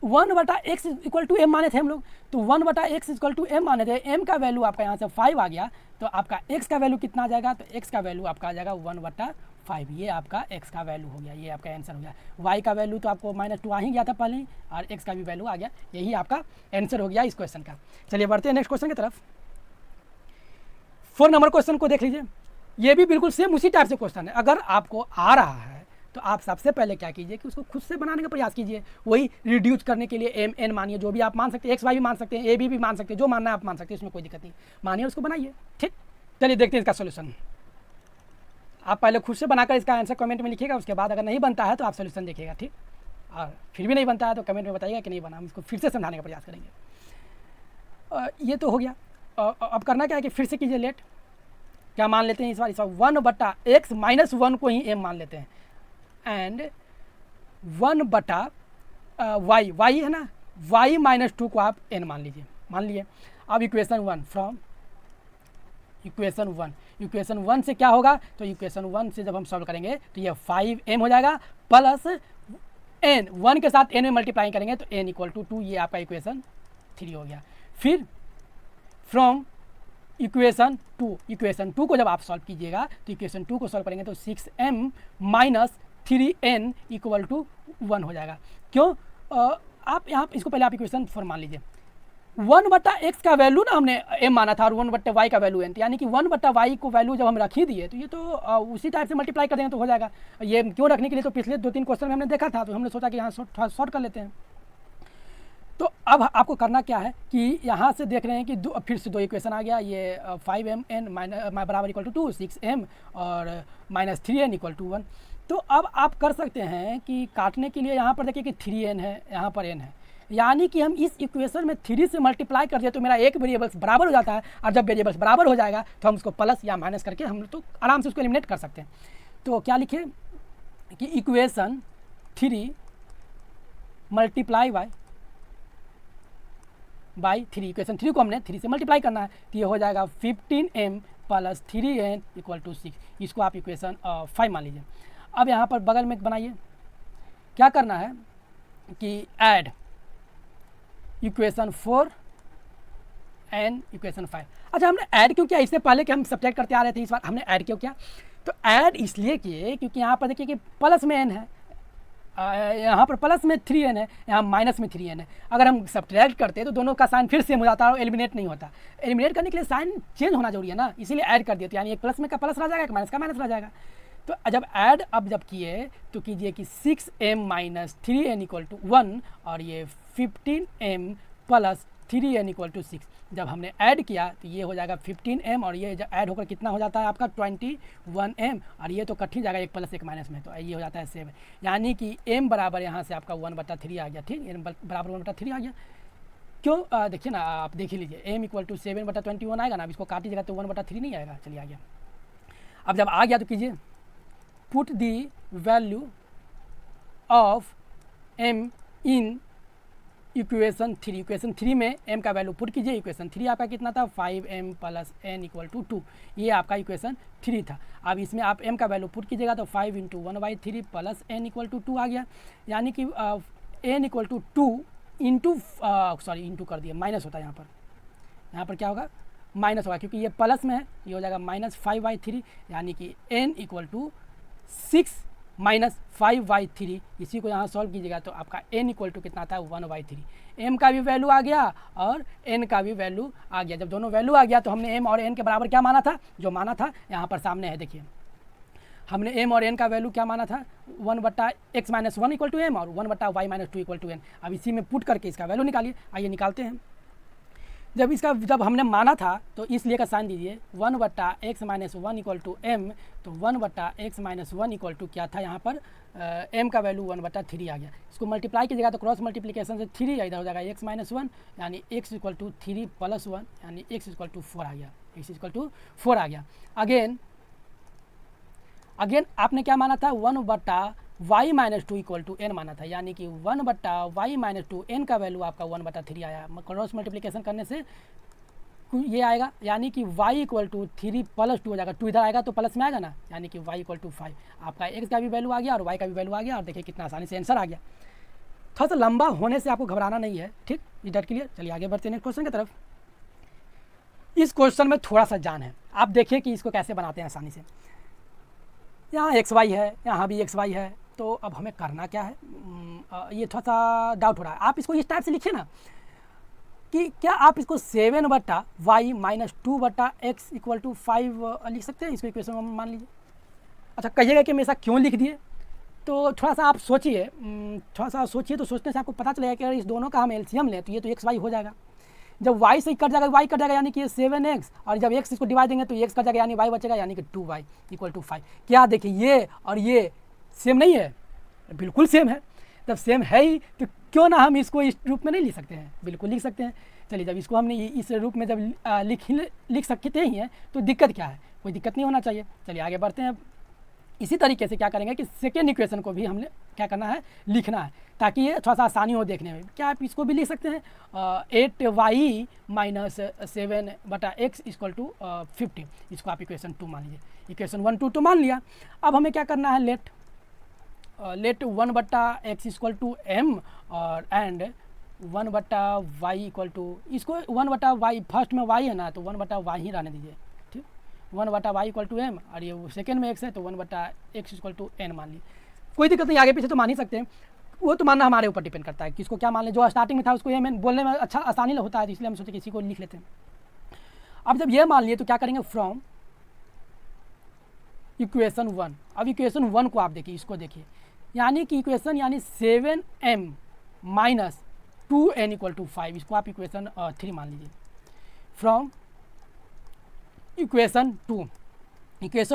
1/x इक्वल टू m माने थे हम लोग, तो 1/x इक्वल टू m माने थे। m का वैल्यू आपका यहाँ से 5 आ गया तो आपका x का वैल्यू कितना आ जाएगा, तो x का वैल्यू आपका आ जाएगा 1/5। ये आपका x का वैल्यू हो गया, ये आपका आंसर हो गया। y का वैल्यू तो आपको -2 आ ही गया था पहले ही और x का भी वैल्यू आ गया, यही आपका आंसर हो गया इस क्वेश्चन का। चलिए बढ़ते हैं नेक्स्ट क्वेश्चन की तरफ। 4 नंबर क्वेश्चन को देख लीजिए, ये भी बिल्कुल सेम उसी टाइप से क्वेश्चन है। अगर आपको आ रहा है तो आप सबसे पहले क्या कीजिए कि उसको खुद से बनाने का प्रयास कीजिए। वही रिड्यूस करने के लिए m n मानिए, जो भी आप मान सकते हैं, x y भी मान सकते हैं, a b भी मान सकते हैं, जो मानना है आप मान सकते हैं, इसमें कोई दिक्कत नहीं, मानिए उसको बनाइए। ठीक, चलिए देखते हैं इसका सोल्यूशन। आप पहले खुद से बनाकर इसका आंसर कमेंट में लिखिएगा, उसके बाद अगर नहीं बनता है तो आप सोल्यूशन देखिएगा। ठीक, और फिर भी नहीं बनता है तो कमेंट में बताइएगा कि नहीं बना, हम इसको फिर से समझाने का प्रयास करेंगे। ये तो हो गया। अब करना क्या है कि फिर से कीजिए लेट, क्या मान लेते हैं इस बार 1/x - 1 को ही m मान लेते हैं एंड 1/y है ना, y -2 को आप n मान लीजिए, मान लिए। अब इक्वेशन 1 फ्रॉम इक्वेशन 1 से क्या होगा, तो इक्वेशन 1 से जब हम सॉल्व करेंगे तो ये 5m हो जाएगा प्लस n, 1 के साथ n में मल्टीप्लाई करेंगे तो n इक्वल टू 2, ये आपका इक्वेशन 3 हो गया। फिर फ्रॉम इक्वेशन 2 को जब आप सॉल्व कीजिएगा तो इक्वेशन 2 को सॉल्व करेंगे तो 6m - 3n इक्वल टू 1 हो जाएगा। क्यों, आप यहाँ इसको पहले आप इक्वेशन 4 मान लीजिए। 1/x का वैल्यू ना हमने m माना था और 1/y का वैल्यू n, यानी कि 1/y को वैल्यू जब हम रख ही दिए तो ये तो उसी टाइप से मल्टीप्लाई कर देंगे तो हो जाएगा। ये क्यों रखने के लिए, तो पिछले 2-3 क्वेश्चन में हमने देखा था तो हमने सोचा कि यहाँ शॉर्ट कर लेते हैं। तो अब आपको करना क्या है कि यहाँ से देख रहे हैं कि फिर से 2 इक्वेशन आ गया, ये 5mn बराबर इक्वल टू 2, 6m और -3n इक्वल टू 1। तो अब आप कर सकते हैं कि काटने के लिए यहाँ पर देखिए कि 3n है, यहाँ पर n है, यानी कि हम इस इक्वेशन में 3 से मल्टीप्लाई कर दिए तो मेरा एक वेरिएबल्स बराबर हो जाता है, और जब वेरिएबल्स बराबर हो जाएगा तो हम उसको प्लस या माइनस करके हम तो आराम से उसको एलिमिनेट कर सकते हैं। तो क्या लिखे कि इक्वेशन 3 मल्टीप्लाई बाई 3, इक्वेशन 3 को हमने 3 से मल्टीप्लाई करना है, तो ये हो जाएगा 15m plus 3n equal to 6। इसको आप इक्वेशन 5 मान लीजिए। अब यहाँ पर बगल में बनाइए, क्या करना है कि ऐड इक्वेशन 4 एंड इक्वेशन 5। अच्छा, हमने ऐड क्यों किया? इससे पहले कि हम सब्ट्रैक्ट करते आ रहे थे, इस बार हमने ऐड क्यों किया? तो ऐड इसलिए किए क्योंकि यहाँ पर देखिए कि प्लस में n है, यहाँ पर प्लस में 3n है, यहाँ माइनस में 3n है। अगर हम सब्ट्रैक्ट करते तो दोनों का साइन फिर सेम हो जाता और एलिमिनेट नहीं होता। एलिमिनेट करने के लिए साइन चेंज होना जरूरी है ना, इसीलिए ऐड कर दिया। तो यानी एक प्लस में का प्लस रह जाएगा, एक माइनस का माइनस रह जाएगा। तो जब ऐड अब जब किए तो कीजिए कि 6m minus 3n equal to 1 और ये 15m plus 3n equal to 6। जब हमने ऐड किया तो ये हो जाएगा 15m और ये जब ऐड होकर कितना हो जाता है आपका 21m, और ये तो कट ही जाएगा एक प्लस एक माइनस में, तो ये हो जाता है 7। यानी कि m बराबर यहाँ से आपका 1/3 आ गया। ठीक, m बराबर 1/3 आ गया। क्यों? देखिए ना, आप देख ही लीजिए, m इक्वल टू 7/21 आएगा ना। अब इसको काटिएगा तो 1/3 नहीं आएगा। चलिए आ गया। अब जब आ गया तो कीजिए put the value of m in equation 3। Equation 3 में m का वैल्यू पुट कीजिए। इक्वेशन 3 आपका कितना था? 5m plus n equal to 2। ये आपका इक्वेशन 3 था। अब इसमें आप m का वैल्यू पुट कीजिएगा तो 5 × 1/3 प्लस n इक्वल टू 2 आ गया। यानी कि n equal to 2 into into कर दिया, माइनस होता है यहाँ पर क्या होगा? माइनस होगा, क्योंकि ये प्लस में है, ये हो जाएगा -5/3। यानी कि n इक्वल टू 6 माइनस 5/3। इसी को यहाँ सॉल्व कीजिएगा तो आपका n इक्वल टू कितना आता है? 1/3। m का भी वैल्यू आ गया और n का भी वैल्यू आ गया। जब दोनों वैल्यू आ गया तो हमने m और n के बराबर क्या माना था? जो माना था यहाँ पर सामने है, देखिए हमने m और n का वैल्यू क्या माना था? 1/x - 1 इक्वल टू m और 1/y - 2 इक्वल टू n। अब इसी में पुट करके इसका वैल्यू निकालिए। आइए निकालते हैं। जब हमने माना था तो इसलिए का साइन दीजिए 1/x - 1 इक्वल टू m। तो 1/x - 1 इक्वल टू क्या था यहाँ पर? m का वैल्यू 1/3 आ गया। इसको मल्टीप्लाई कीजिएगा तो क्रॉस मल्टीप्लिकेशन से 3 इधर हो जाएगा x - 1, यानी x इक्वल टू 3 + 1 यानी x इक्वल टू 4 आ गया। x इक्वल टू 4 आ गया। अगेन आपने क्या माना था? 1/y - 2 इक्वल टू n माना था, यानी कि 1/y - 2 n का वैल्यू आपका 1/3 आया। क्रॉस मल्टीप्लिकेशन करने से ये आएगा, यानी कि y इक्वल टू 3 + 2 हो जाएगा। 2 इधर आएगा तो प्लस में आएगा ना, यानी कि y इक्वल टू 5। आपका x का भी वैल्यू आ गया और y का भी वैल्यू आ गया, और देखिए कितना आसानी से आंसर आ गया। थोड़ा सा लंबा होने से आपको घबराना नहीं है, ठीक, इधर क्लियर। चलिए आगे बढ़ते हैं नेक्स्ट क्वेश्चन की तरफ। इस क्वेश्चन में थोड़ा सा जान है, आप देखिए कि इसको कैसे बनाते हैं आसानी से। यहाँ XY है, यहाँ भी XY है, तो अब हमें करना क्या है? ये थोड़ा सा डाउट हो रहा है। आप इसको इस टाइप से लिखिए ना कि क्या आप इसको 7/y - 2/x इक्वल टू 5 लिख सकते हैं? इसको इक्वेशन मान लीजिए। अच्छा, कहिएगा कि मैं ऐसा क्यों लिख दिए? तो थोड़ा सा आप सोचिए, तो सोचने से आपको पता चलेगा कि अगर इस दोनों का हम एलसीएम लें तो ये तो XY हो जाएगा। जब y से कट जाएगा, y कट जाएगा, यानी कि ये 7x, और जब x इसको डिवाइड देंगे तो x कट जाएगा, यानी y बचेगा, यानी कि 2y इक्वल टू 5। क्या देखिए ये और ये सेम नहीं है? बिल्कुल सेम है। जब सेम है ही तो क्यों ना हम इसको इस रूप में नहीं लिख सकते हैं? बिल्कुल लिख सकते हैं। चलिए, जब इसको हमने इस रूप में जब लिख सकते ही हैं तो दिक्कत क्या है? कोई दिक्कत नहीं होना चाहिए। चलिए आगे बढ़ते हैं। इसी तरीके से क्या करेंगे कि सेकेंड इक्वेशन को भी हमने क्या करना है? लिखना है, ताकि ये थोड़ा सा आसानी हो देखने में। क्या आप इसको भी लिख सकते हैं? 8y - 7/x equal to 50। इसको आप इक्वेशन 2 मान लीजिए। इक्वेशन 1, 2 तो मान लिया। अब हमें क्या करना है? Let 1/x equal to m और एंड 1/y इक्वल टू, इसको 1/y, फर्स्ट में y है ना, तो 1/y ही रहने दीजिए। 1/y इक्वल टू m, और ये सेकेंड में x है तो 1/x इक्वल टू n मान ली। कोई दिक्कत नहीं, आगे पीछे तो मान ही सकते हैं। वो तो मानना हमारे ऊपर डिपेंड करता है किसको क्या मान ले। जो स्टार्टिंग में था उसको ये मैं बोलने में अच्छा आसानी होता है, इसलिए हम सोचे किसी को लिख लेते हैं। अब जब ये मान लिए तो क्या करेंगे? From equation 1। अब इक्वेशन 1 को आप देखिए, इसको देखिए, यानी कि इक्वेशन यानी 7m - 2n इक्वल टू 5। इसको आप इक्वेशन 3 मान लीजिए। फ्रॉम इक्वेशन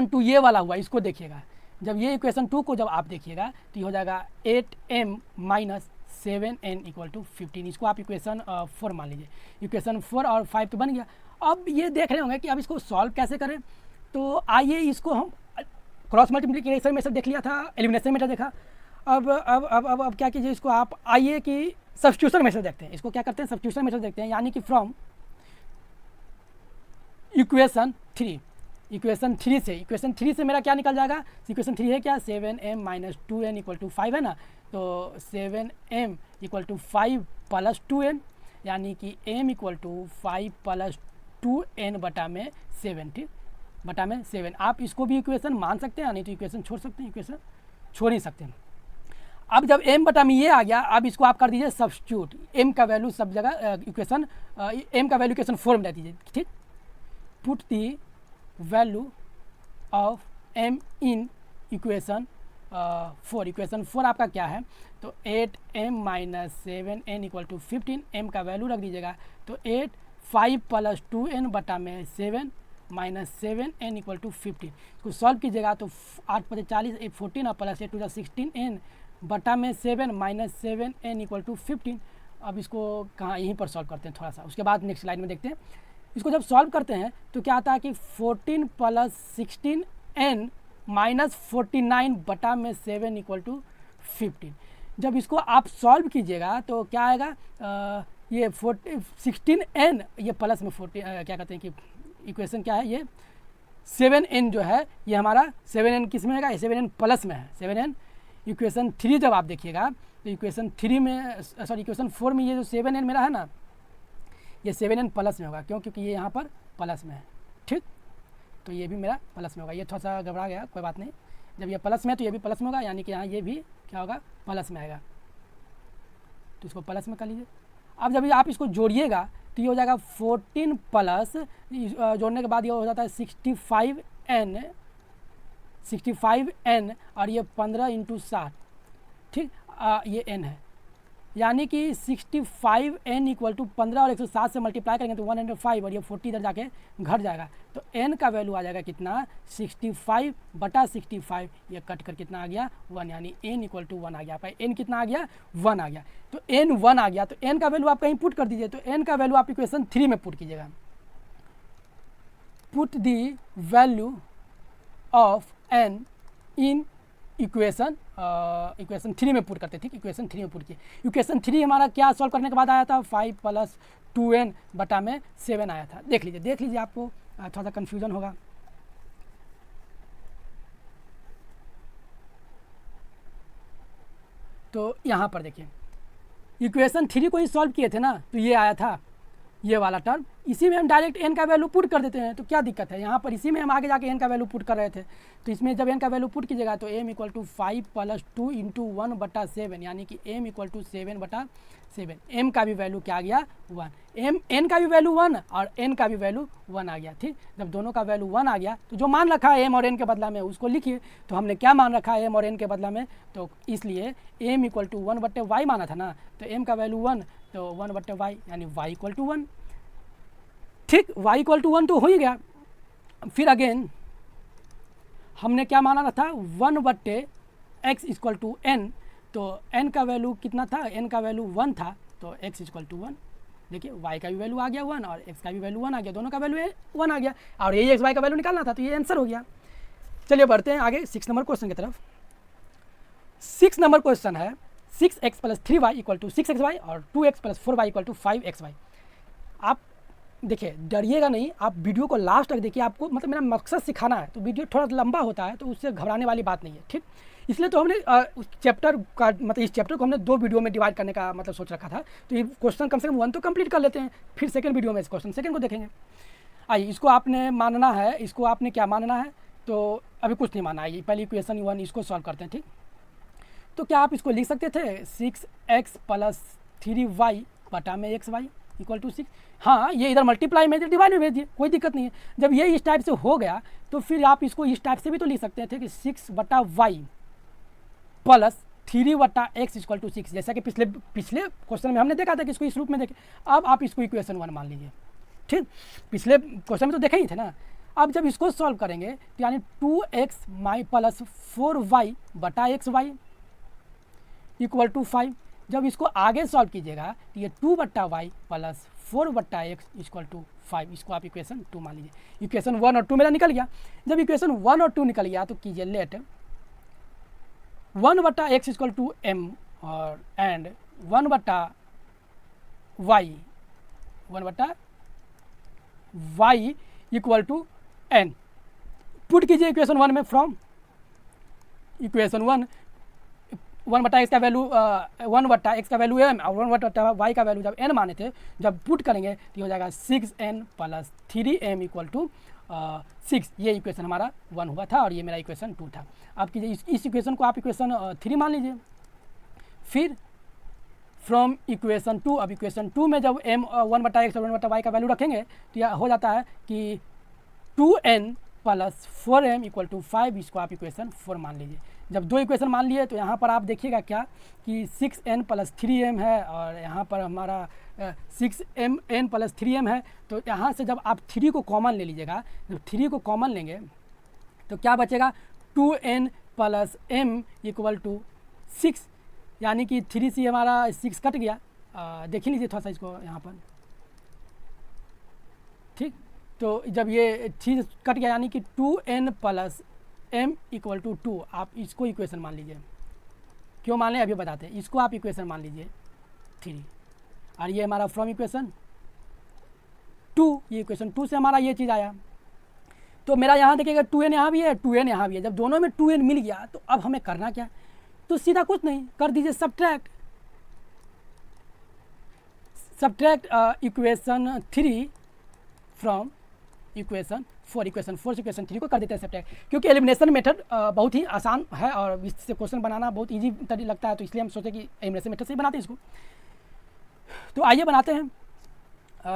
2 ये वाला हुआ, इसको देखिएगा, जब ये इक्वेशन 2 को जब आप देखिएगा तो ये हो जाएगा 8m minus 7n equal to 15। इसको आप इक्वेशन 4 मान लीजिए। इक्वेशन 4 और 5 तो बन गया। अब ये देख रहे होंगे कि अब इसको सॉल्व कैसे करें। तो आइए इसको हम क्रॉस मल्टीप्लिकेशन मेथड देख लिया था, एलिमिनेशन मेथड देखा। अब क्या कीजिए, इसको आप आइए कि सब्स्टिट्यूशन मेथड देखते हैं। इसको क्या करते हैं, सब्स्टिट्यूशन मेथड देखते हैं, यानी कि फ्रॉम इक्वेशन 3 से मेरा क्या निकल जाएगा। इक्वेशन 3 है क्या, 7m minus 2n equal to 5 है ना। तो 7m equal to 5 plus 2n, यानी कि m equal to 5 plus 2n बटा में 7, ठीक, बटा में 7। आप इसको भी इक्वेशन मान सकते हैं, नहीं तो इक्वेशन छोड़ सकते हैं, इक्वेशन छोड़ नहीं सकते हैं। अब जब m बटा में ये आ गया, अब इसको आप कर दीजिए सब्स्टिट्यूट। m का वैल्यू सब जगह इक्वेशन m का वैल्यू इक्वेशन 4 में दे दीजिए, ठीक। Put the value of m in equation 4। Equation 4 आपका क्या है, तो 8m minus 7n equal to 15। m का वैल्यू रख दीजिएगा, तो 8 5 प्लस 2n बटा में 7 माइनस 7n इक्वल टू 15। इसको सॉल्व कीजिएगा तो 8 × 40 8 14 और प्लस 8 × 16n बटा में 7 माइनस 7n इक्वल टू 15। अब इसको कहाँ, यहीं पर सॉल्व करते हैं थोड़ा सा, उसके बाद नेक्स्ट स्लाइड में देखते हैं। इसको जब सॉल्व करते हैं तो क्या आता है कि 14 प्लस 16n माइनस 49 बटा में 7 इक्वल टू 15। जब इसको आप सॉल्व कीजिएगा तो क्या आएगा, ये 16n ये प्लस में 40 क्या कहते हैं कि इक्वेशन क्या है, ये 7n जो है ये हमारा 7n किस में आएगा, 7n प्लस में है। 7n इक्वेशन 3 जब आप देखिएगा तो इक्वेशन 3 में सॉरी इक्वेशन 4 में ये जो 7n मेरा है ना, ये 7n प्लस में होगा, क्यों, क्योंकि ये यहाँ पर प्लस में है, ठीक। तो ये भी मेरा प्लस में होगा। ये थोड़ा सा घबरा गया, कोई बात नहीं। जब ये प्लस में है तो ये भी प्लस में होगा, यानी कि यहाँ ये भी क्या होगा, प्लस में आएगा। तो इसको प्लस में कर लीजिए। अब जब आप इसको जोड़िएगा तो ये हो जाएगा 14 प्लस, जोड़ने के बाद ये हो जाता है 65n और ये 15 × 60, ठीक, ये n है, यानी कि 65n इक्वल टू 15 और 160 से मल्टीप्लाई करेंगे तो 105 और ये 40 इधर जाके घट जाएगा। तो n का वैल्यू आ जाएगा कितना, 65 बटा 65, ये कट कर कितना आ गया 1, यानी n इक्वल टू 1 आ गया। आपका n कितना आ गया, 1 आ गया। तो n 1 आ गया, तो n का वैल्यू आप कहीं पुट कर दीजिए। तो n का वैल्यू आप इक्वेशन 3 में पुट कीजिएगा। Put the value of n in equation 3 में पुट करते, ठीक। इक्वेशन 3 में पुट किए। इक्वेशन 3 हमारा क्या सॉल्व करने के बाद आया था, 5 प्लस 2n बटा में 7 आया था। देख लीजिए आपको थोड़ा सा कन्फ्यूजन होगा। तो यहाँ पर देखिए इक्वेशन 3 को ही सॉल्व किए थे ना, तो ये आया था ये वाला टर्म, इसी में हम डायरेक्ट n का वैल्यू पुट कर देते हैं। तो क्या दिक्कत है, यहाँ पर इसी में हम आगे जाके n का वैल्यू पुट कर रहे थे। तो इसमें जब n का वैल्यू पुट कीजिएगा तो m equal to 5 plus 2 into 1 बटा 7, यानी कि m इक्वल टू 7 बटा 7। m का भी वैल्यू क्या आ गया, 1। n का भी वैल्यू 1 और n का भी वैल्यू 1 आ गया, ठीक। जब दोनों का वैल्यू 1 आ गया तो जो मान रखा है m और n के बदला में उसको लिखिए। तो हमने क्या मान रखा है m और n के बदला में, तो इसलिए m इक्वल टू 1 बटे y माना था ना, तो m का वैल्यू 1 तो 1 बटे y, यानी y इक्वल टू 1, ठीक। y इक्वल टू 1 तो हो ही गया। फिर अगेन हमने क्या माना था, 1 बट्टे x इक्वल टू n। तो n का वैल्यू कितना था, n का वैल्यू 1 था, तो x इक्वल टू 1। देखिए y का भी वैल्यू आ गया 1 और x का भी वैल्यू 1 आ गया, दोनों का वैल्यू 1 आ गया। और यही x y का वैल्यू निकालना था, तो ये आंसर हो गया। चलिए बढ़ते हैं आगे 6 नंबर क्वेश्चन की तरफ। 6 नंबर क्वेश्चन है 6x plus 3y equal to 6xy और 2x plus 4y equal to 5xy। आप देखिए डरिएगा नहीं, आप वीडियो को लास्ट तक देखिए। आपको मतलब मेरा मकसद सिखाना है, तो वीडियो थोड़ा लंबा होता है तो उससे घबराने वाली बात नहीं है, ठीक। इसलिए तो हमने उस चैप्टर का मतलब इस चैप्टर को हमने 2 वीडियो में डिवाइड करने का मतलब सोच रखा था। तो ये क्वेश्चन कम से कम 1 तो कंप्लीट कर लेते हैं, फिर सेकंड वीडियो में इस क्वेश्चन सेकंड को देखेंगे। आइए इसको आपने मानना है, इसको आपने क्या मानना है, तो अभी कुछ नहीं माना है। पहले इक्वेशन 1 इसको सॉल्व करते हैं, ठीक। तो क्या आप इसको लिख सकते थे 6x प्लस 3y बटा में xy इक्वल टू 6। हाँ, ये इधर मल्टीप्लाई में डिवाइड में भेज दिए, कोई दिक्कत नहीं है। जब ये इस टाइप से हो गया तो फिर आप इसको इस टाइप से भी तो लिख सकते थे कि 6 बटा वाई प्लस 3 बटा एक्स इक्वल टू 6, जैसा कि पिछले क्वेश्चन में हमने देखा था कि इसको इस रूप में देखे। अब आप इसको इक्वेशन 1 मान लीजिए, ठीक। पिछले क्वेश्चन में तो देखे ही थे ना। अब जब इसको सॉल्व करेंगे तो यानी 2x माई प्लस 4y बटा एक्स वाई इक्वल टू 5। जब इसको आगे सॉल्व कीजिएगा तो ये 2 बट्टा वाई प्लस 4 बट्टा एक्स इक्वल टू 5। इसको आप इक्वेशन 2 मान लीजिए। इक्वेशन 1 और 2 मेरा निकल गया। जब इक्वेशन 1 और 2 निकल गया तो कीजिए लेट 1 बट्टा एक्स इक्वल टू एम और एंड 1 बट्टा y equal to n. Put कीजिए इक्वेशन 1 में फ्रॉम इक्वेशन 1 बट्टा एक्स का वैल्यू 1 बट्टा एक्स का वैल्यू एम और 1 बट्टा वाई का वैल्यू जब एन माने थे, जब पुट करेंगे तो हो जाएगा 6n plus 3m equal to 6। ये इक्वेशन हमारा 1 हुआ था और ये मेरा इक्वेशन 2 था। आप कीजिए इस इक्वेशन को आप इक्वेशन 3 मान लीजिए। फिर फ्रॉम इक्वेशन 2, अब इक्वेशन 2 में जब m 1 बट्टा एक्स और 1 बट्टा वाई का वैल्यू रखेंगे तो यह हो जाता है कि 2n plus 4m equal to 5। इसको आप इक्वेशन 4 मान लीजिए। जब दो इक्वेशन मान लिए तो यहाँ पर आप देखिएगा क्या कि 6n प्लस 3m है और यहाँ पर हमारा 6n प्लस 3m है। तो यहाँ से जब आप 3 को कॉमन ले लीजिएगा, जब 3 को कॉमन लेंगे तो क्या बचेगा 2n plus m equal to 6, यानी कि 3 से हमारा 6 कट गया। देख लीजिए थोड़ा सा इसको यहाँ पर, ठीक। तो जब ये 3 कट गया यानी कि 2n plus m equal to 2, आप इसको इक्वेशन मान लीजिए। क्यों मान लें अभी बताते हैं। इसको आप इक्वेशन मान लीजिए 3 और ये हमारा फ्रॉम इक्वेशन 2, ये इक्वेशन 2 से हमारा ये चीज़ आया। तो मेरा यहाँ देखिएगा 2n यहाँ भी है 2n यहाँ भी है। जब दोनों में 2n मिल गया तो अब हमें करना क्या, तो सीधा कुछ नहीं कर दीजिए subtract equation 3 from equation 4। Equation 4 से इक्वेशन 3 को कर देते हैं सब्ट्रैक्ट, क्योंकि एलिमिनेशन मेथड बहुत ही आसान है और इससे क्वेश्चन बनाना बहुत इजी लगता है, तो इसलिए हम सोचे कि एलिमिनेशन मेथड से ही बनाते हैं इसको। तो आइए बनाते हैं।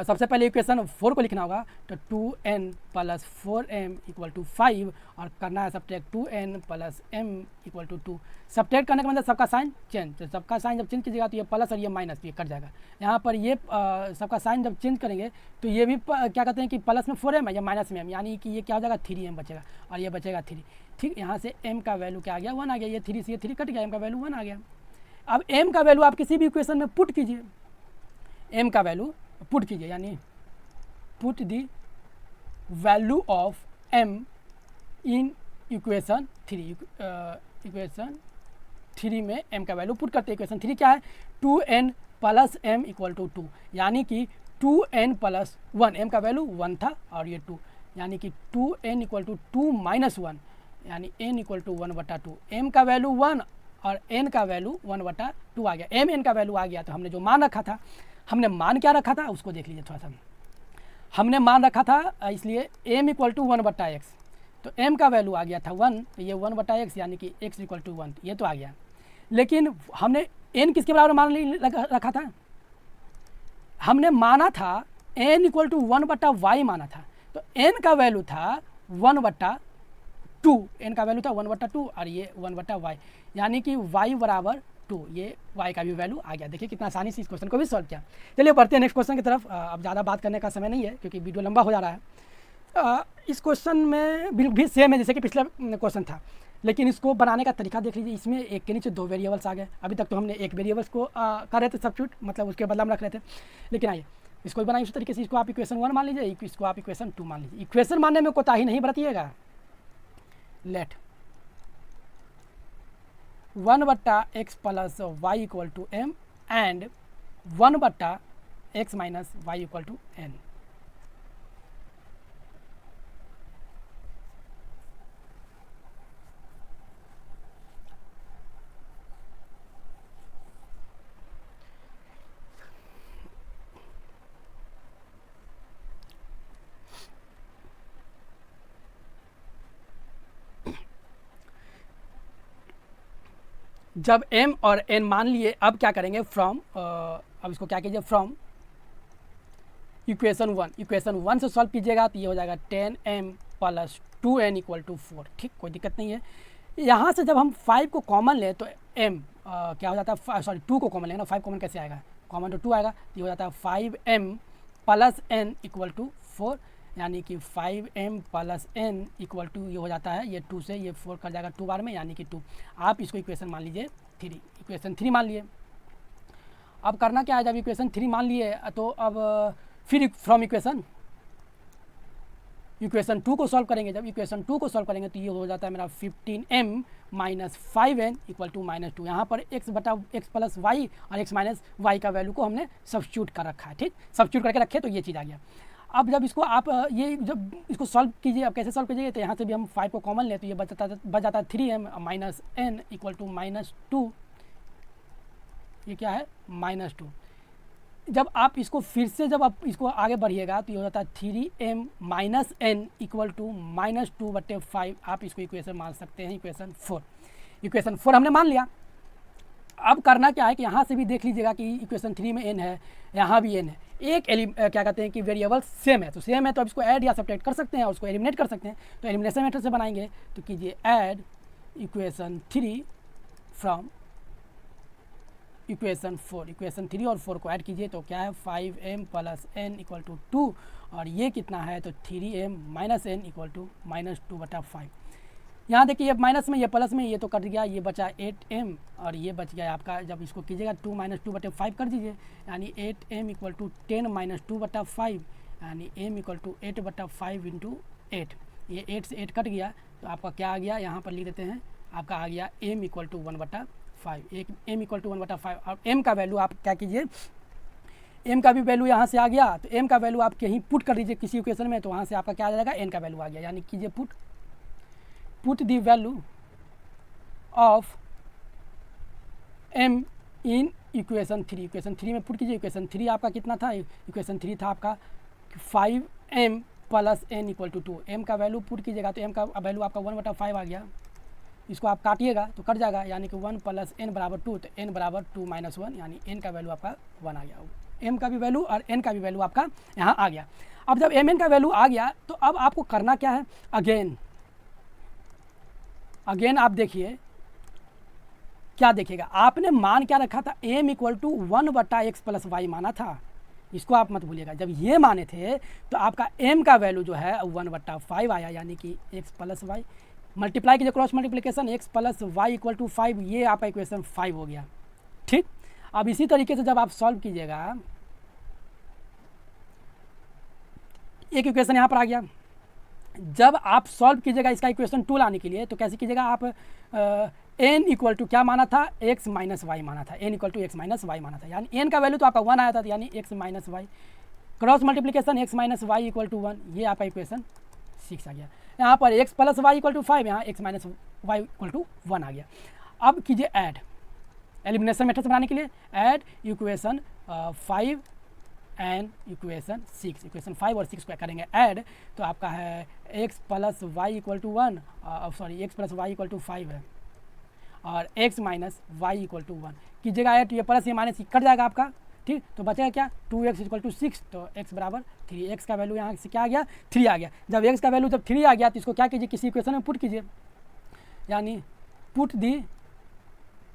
सबसे पहले इक्वेशन 4 को लिखना होगा, तो 2n plus 4m equal to 5 और करना है subtract 2n plus m equal to 2। Subtract करने का मतलब सबका साइन चेंज, तो सबका साइन जब चेंज कीजिएगा तो ये प्लस और ये माइनस ये कट जाएगा। यहाँ पर ये सबका साइन जब चेंज करेंगे तो ये भी क्या कहते हैं कि प्लस में 4m है या माइनस में m, यानी कि ये क्या हो जाएगा 3m बचेगा और ये बचेगा 3। ठीक, यहाँ से m का वैल्यू क्या आ गया 1 आ गया। ये 3 से ये 3 कट गया, m का वैल्यू 1 आ गया। अब m का वैल्यू आप किसी भी इक्वेशन में पुट कीजिए, m का वैल्यू पुट कीजिए, यानी put the value of m in equation 3। Equation 3 में m का वैल्यू पुट करते हैं। इक्वेशन 3 क्या है 2n plus m equal to 2, यानी कि 2n प्लस 1, m का वैल्यू 1 था और ये 2, यानी कि 2n इक्वल टू 2 माइनस 1, यानी n इक्वल टू 1 बटा 2। m का वैल्यू 1 और n का वैल्यू 1 बटा 2 आ गया। m n का वैल्यू आ गया तो हमने जो मान रखा था, हमने मान क्या रखा था उसको देख लीजिए थोड़ा सा। हमने मान रखा था इसलिए m इक्वल टू 1 बटा एक्स, तो m का वैल्यू आ गया था 1, तो ये 1 बटा एक्स यानी कि x इक्वल टू 1, ये तो आ गया। लेकिन हमने n किसके बराबर मान रखा था, हमने माना था n इक्वल टू 1 बटा वाई माना था, तो n का वैल्यू था 1 बटा 2, n का वैल्यू था 1 बटा 2 और ये 1 बटा वाई, यानी कि y बराबर 2, ये y का भी वैल्यू आ गया। देखिए कितना आसानी से इस क्वेश्चन को भी सॉल्व किया। चलिए बढ़ते हैं नेक्स्ट क्वेश्चन की तरफ। अब ज़्यादा बात करने का समय नहीं है क्योंकि वीडियो लंबा हो जा रहा है। इस क्वेश्चन में भी सेम है जैसे कि पिछला क्वेश्चन था, लेकिन इसको बनाने का तरीका देख लीजिए। इसमें एक के नीचे 2 वेरिएबल्स आ गए। अभी तक तो हमने एक वेरिएबल्स को कर रहे थे सब्स्टिट्यूट, मतलब उसके बदला में रख रहे थे, लेकिन आइए इसको भी बनाइए उसी तरीके से। इसको आप इक्वेशन 1 मान लीजिए, इसको आप इक्वेशन 2 मान लीजिए। इक्वेशन मानने में कोताही नहीं बरतिएगा। लेट 1 बट्टा x plus y equal to m and 1 बट्टा x minus y equal to n. जब m और n मान लिए, अब क्या करेंगे फ्रॉम, अब इसको क्या कीजिए फ्रॉम इक्वेशन 1 से सॉल्व कीजिएगा तो ये हो जाएगा 10m plus 2n equal to 4। ठीक, कोई दिक्कत नहीं है। यहाँ से जब हम 5 को कॉमन लें तो m क्या हो जाता है, सॉरी 2 को कॉमन लेना, 5 कॉमन कैसे आएगा, कॉमन तो 2 आएगा, तो ये हो जाता है 5m plus n equal to 4। यानी कि 5m plus n equal to ये हो जाता है, ये 2 से ये 4 कर जाएगा 2 बार में, यानी कि 2। आप इसको इक्वेशन मान लीजिए 3, इक्वेशन 3 मान लिए। अब करना क्या है, जब इक्वेशन 3 मान लिए तो अब फिर फ्रॉम इक्वेशन 2 को सॉल्व करेंगे। जब इक्वेशन 2 को सॉल्व करेंगे तो ये हो जाता है मेरा 15m minus 5n equal to -2। यहाँ पर x बटा x प्लस वाई और x माइनस वाई का वैल्यू को हमने सब्स्टिट्यूट कर रखा है, ठीक, सब्स्टिट्यूट करके रखे तो ये चीज़ आ गया। अब जब इसको आप ये जब इसको सॉल्व कीजिए, अब कैसे सॉल्व कीजिए, तो यहाँ से भी हम 5 को कॉमन लें तो ये बच जाता है 3m minus n equal to -2। ये क्या है, -2। जब आप इसको फिर से जब आप इसको आगे बढ़िएगा तो ये हो जाता है 3m minus n equal to -2/5। आप इसको इक्वेशन मान सकते हैं इक्वेशन 4। इक्वेशन 4 हमने मान लिया। अब करना क्या है कि यहाँ से भी देख लीजिएगा कि इक्वेशन 3 में n है, यहाँ भी n है। एक क्या कहते हैं कि वेरिएबल सेम है, तो सेम है तो अब इसको ऐड या सब्ट्रैक्ट कर सकते हैं और उसको एलिमिनेट कर सकते हैं। तो एलिमिनेशन मेथड से बनाएंगे तो कीजिए add equation 3 from equation 4। Equation 3 और 4 को ऐड कीजिए तो क्या है 5m plus n equal to 2, और ये कितना है तो 3m minus n equal to -2/5। यहाँ देखिए ये माइनस में ये प्लस में ये तो कट गया, ये बचा 8m और ये बच गया आपका, जब इसको कीजिएगा 2 - 2/5 कर दीजिए, यानी 8m इक्वल टू 10 - 2/5, यानी m इक्वल टू 8/5 इंटू 8। ये 8 से 8 कट गया तो आपका क्या आ गया, यहाँ पर लिख देते हैं, आपका आ गया m इक्वल टू 1/5। एक m इक्वल टू 1/5। और m का वैल्यू आप क्या कीजिए, m का भी वैल्यू यहाँ से आ गया तो m का वैल्यू आप कहीं पुट कर दीजिए किसी इक्वेशन में, तो वहाँ से आपका क्या आ जाएगा, n का वैल्यू आ गया। यानी कीजिए put the value of m in equation 3। Equation 3 में पुट कीजिए। इक्वेशन 3 आपका कितना था, इक्वेशन 3 था आपका 5m plus n equal to 2। m का वैल्यू पुट कीजिएगा तो m का वैल्यू आपका 1/5 आ गया। इसको आप काटिएगा तो कट जाएगा, यानी कि 1 प्लस n बराबर 2, तो n बराबर 2 - 1, यानी n का वैल्यू आपका 1 आ गया। m का भी वैल्यू और n का भी वैल्यू आपका यहाँ आ गया। अब जब m n का वैल्यू आ गया तो अब आपको करना क्या है, अगेन आप देखिए क्या देखिएगा, आपने मान क्या रखा था, m equal to 1/x plus y माना था, इसको आप मत भूलिएगा। जब ये माने थे तो आपका m का वैल्यू जो है 1/5 आया, यानी कि x प्लस वाई मल्टीप्लाई कीजिए, cross multiplication x plus y equal to 5, ये आपका इक्वेशन 5 हो गया, ठीक। अब इसी तरीके से जब आप सॉल्व कीजिएगा, एक इक्वेशन यहाँ पर आ गया। जब आप सॉल्व कीजिएगा इसका इक्वेशन 2 लाने के लिए तो कैसे कीजिएगा, आप n इक्वल टू क्या माना था, x माइनस वाई माना था, n equal to x minus y माना था, यानी n का वैल्यू तो आपका 1 आया था, यानी x minus y, cross multiplication x minus y equal to 1, ये आपका इक्वेशन 6 आ गया। यहाँ पर x plus y equal to 5, यहाँ x minus y equal to 1 आ गया। अब कीजिए ऐड, एलिमिनेशन मेथड से बनाने के लिए add equation 5 and equation 6। Equation 5 और 6 को करेंगे ऐड तो आपका है x plus y equal to 1, sorry x plus y equal to 5 है, और x minus y equal to 1 कीजिएगा ऐड, तो ये प्लस ये माइनस कट जाएगा आपका, ठीक। तो बचेगा क्या, 2x इक्वल टू 6, तो x बराबर 3। x का वैल्यू यहाँ से क्या आ गया, 3 आ गया। जब x का वैल्यू जब 3 आ गया तो इसको क्या कीजिए, किसी इक्वेशन में पुट कीजिए, यानी put the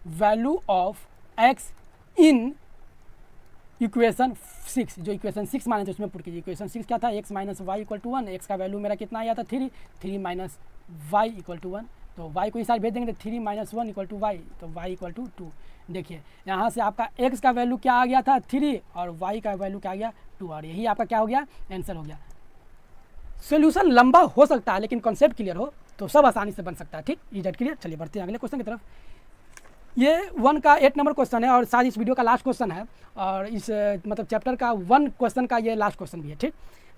value of x in equation 6। जो इक्वेशन 6 माने थे उसमें पुट कीजिए। इक्वेशन 6 क्या था, x minus y equal to 1, x का वैल्यू मेरा कितना आया था 3 माइनस वाई इक्वल टू 1, तो y को इस साइड भेज देंगे तो 3 - 1 इक्वल टू वाई, तो y इक्वल टू 2। देखिए यहाँ से आपका x का वैल्यू क्या आ गया था 3 और y का वैल्यू क्या आ गया 2, और यही आपका क्या हो गया, आंसर हो गया। सोल्यूशन लंबा हो सकता है लेकिन कॉन्सेप्ट क्लियर हो तो सब आसानी से बन सकता है, ठीक। ये डेट क्लियर। चलिए बढ़ते हैं अगले क्वेश्चन की तरफ। ये 1 का 8 नंबर क्वेश्चन है और शायद इस वीडियो का लास्ट क्वेश्चन है, और इस मतलब चैप्टर का 1 क्वेश्चन का ये लास्ट क्वेश्चन भी है, ठीक।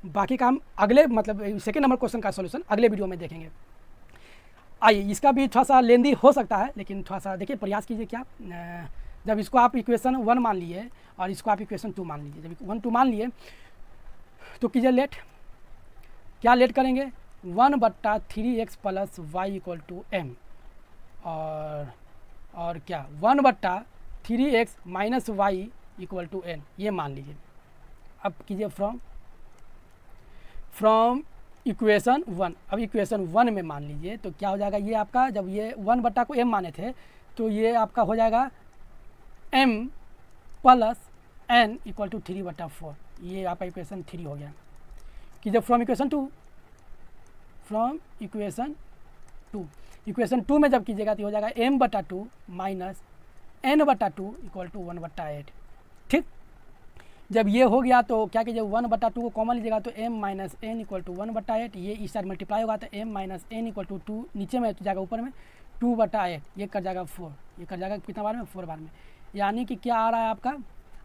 बाकी का हम अगले मतलब सेकेंड नंबर क्वेश्चन का सोल्यूशन अगले वीडियो में देखेंगे। आइए, इसका भी थोड़ा सा लेंदी हो सकता है लेकिन थोड़ा सा देखिए, प्रयास कीजिए। क्या जब इसको आप इक्वेशन 1 मान लिए और इसको आप इक्वेशन 2 मान लीजिए, जब 1 2 मान लिए तो कीजिए लेट, क्या लेट करेंगे, 1/3x plus y equal to m, और क्या 1/3x minus y equal to n, ये मान लीजिए। अब कीजिए फ्रॉम इक्वेशन 1। अब इक्वेशन 1 में मान लीजिए तो क्या हो जाएगा, ये आपका जब ये 1 को m माने थे तो ये आपका हो जाएगा m plus n equal to 3/4, ये आपका इक्वेशन 3 हो गया। कीजिए फ्रॉम इक्वेशन टू में जब कीजिएगा तो हो जाएगा m/2 minus n/2 equal to 1/8। ठीक, जब ये हो गया तो क्या कीजिए 1/2 को कॉमन लीजिएगा तो m minus n equal to 1/8, ये इस साइड मल्टीप्लाई होगा तो m minus n equal to 2 नीचे में जाएगा ऊपर में 2/8, ये कर जाएगा 4, ये कर जाएगा कितना बार में 4 बार में, यानी कि क्या आ रहा है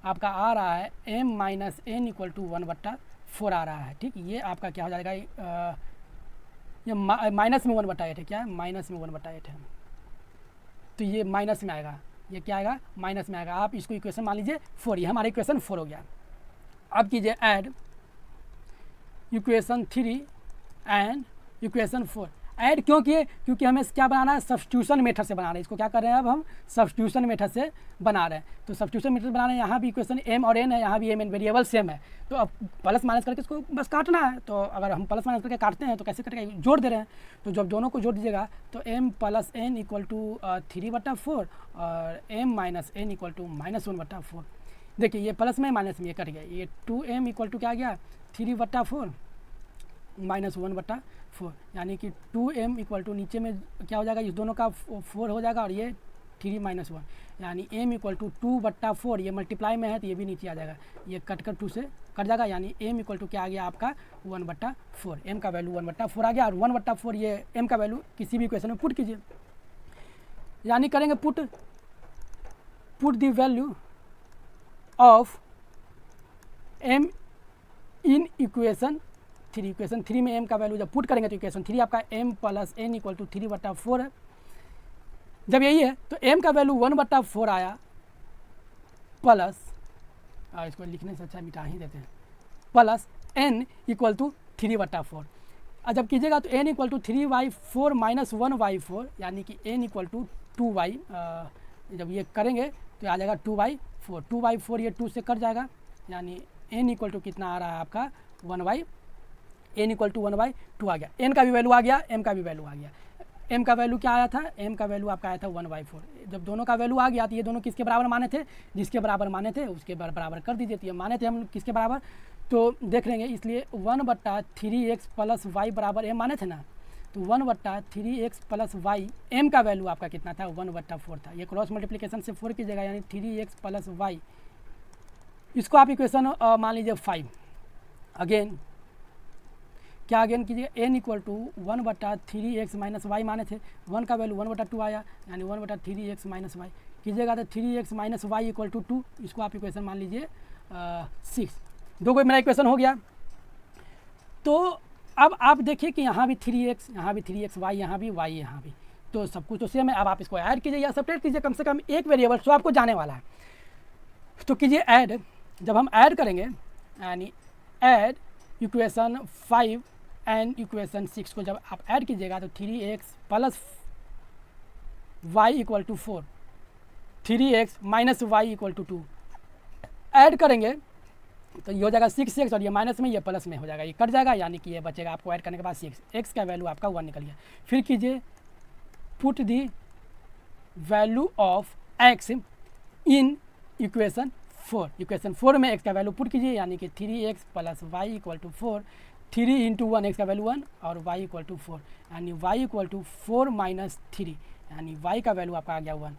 आपका आ रहा है m minus n equal to 1/4 आ रहा है। ठीक, ये आपका क्या हो जाएगा, ये माइनस में 1/8 है, क्या है माइनस में 1/8 है, तो ये माइनस में आएगा, ये क्या आएगा माइनस में आएगा। आप इसको इक्वेशन मान लीजिए 4, ये हमारा इक्वेशन 4 हो गया। अब कीजिए add equation 3 and equation 4। Add क्यों किए, क्योंकि हमें क्या बनाना है, सब्स्टिट्यूशन मेथड से बना रहे हैं, इसको क्या कर रहे हैं अब हम सब्स्टिट्यूशन मेथड से बना रहे हैं। तो सब्स्टिट्यूशन मेथड बना रहे हैं, यहाँ भी इक्वेशन m और n है, यहाँ भी m n वेरिएबल सेम है, तो अब प्लस माइनस करके इसको बस काटना है। तो अगर हम प्लस माइनस करके काटते हैं तो कैसे कटेगा, जोड़ दे रहे हैं, तो जब दोनों को जोड़ दीजिएगा तो m plus n equal to 3/4 और m minus n equal to -1/4। देखिए ये प्लस में माइनस में ये कट गया, ये 2m इक्वल टू क्या आ गया 3/4 -1/4, यानी कि 2m इक्वल टू नीचे में क्या हो जाएगा, इस दोनों का 4 हो जाएगा और ये 3 - 1, यानी m इक्वल टू 2/4, ये मल्टीप्लाई में है तो ये भी नीचे आ जाएगा, ये कट कर 2 से कट जाएगा, यानी m इक्वल टू क्या आ गया आपका 1/4, m का वैल्यू 1/4 आ गया। और 1/4 ये m का वैल्यू किसी भी इक्वेशन में पुट कीजिए, यानी करेंगे put the value of m in equation 3 में m का वैल्यू जब पुट करेंगे तो इक्वेशन 3 आपका m plus n equal to 3/4 है। जब यही है तो m का वैल्यू 1/4 आया प्लस, इसको लिखने से अच्छा मिटा ही देते हैं, प्लस n इक्वल टू 3/4। जब कीजिएगा तो n इक्वल टू 3/4 माइनस 1/4, यानी कि n इक्वल टू 2y, जब ये करेंगे तो आ जाएगा 2/4, 2/4 ये 2 से कट जाएगा, यानी n इक्वल टू कितना आ रहा है आपका n इक्वल टू 1/2 आ गया। n का भी वैल्यू आ गया, m का भी वैल्यू आ गया। m का वैल्यू क्या आया था, m का वैल्यू आपका आया था 1/4। जब दोनों का वैल्यू आ गया तो ये दोनों किसके बराबर माने थे, जिसके बराबर माने थे उसके बराबर कर दीजिए। तो ये माने थे हम किसके बराबर, तो देख लेंगे, इसलिए 1/3x प्लस y बराबर m माने थे ना, तो 1/3x प्लस y, m का वैल्यू आपका कितना था 1/4 था, ये क्रॉस मल्टीप्लिकेशन से 4 कीजिएगा, यानी 3x प्लस y, इसको आप इक्वेशन मान लीजिए 5। अगेन क्या अगेन कीजिए, n equal to 1/3x minus y माने थे, 1 का वैल्यू 1/2 आया, यानी 1/3x माइनस वाई कीजिएगा तो 3x minus y equal to 2, इसको आप इक्वेशन मान लीजिए 6। दो को मेरा इक्वेशन हो गया। तो अब आप देखिए कि यहाँ भी 3x, यहाँ भी 3x, y यहाँ भी, y यहाँ भी, तो सब कुछ तो सेम है। अब आप इसको ऐड कीजिए या सपरेट कीजिए, कम से कम एक वेरिएबल तो आपको जाने वाला है, तो कीजिए ऐड। जब हम ऐड करेंगे, यानी ऐड इक्वेशन 5 एंड इक्वेशन 6 को जब आप ऐड कीजिएगा तो 3x plus y equal to 4, 3x minus y equal to 2 add करेंगे तो ये हो जाएगा 6x, और ये माइनस में ये प्लस में हो जाएगा, ये कट जाएगा, यानी कि ये बचेगा आपको ऐड करने के बाद 6, x का वैल्यू आपका 1 निकल गया। फिर कीजिए put the value of x in equation 4, equation 4 में x का वैल्यू पुट कीजिए, यानी कि 3x plus y equal to 4, 3 into 1, x का वैल्यू 1 और y इक्वल टू 4, यानी y इक्वल टू 4 माइनस 3, यानी y का वैल्यू आपका आ गया 1।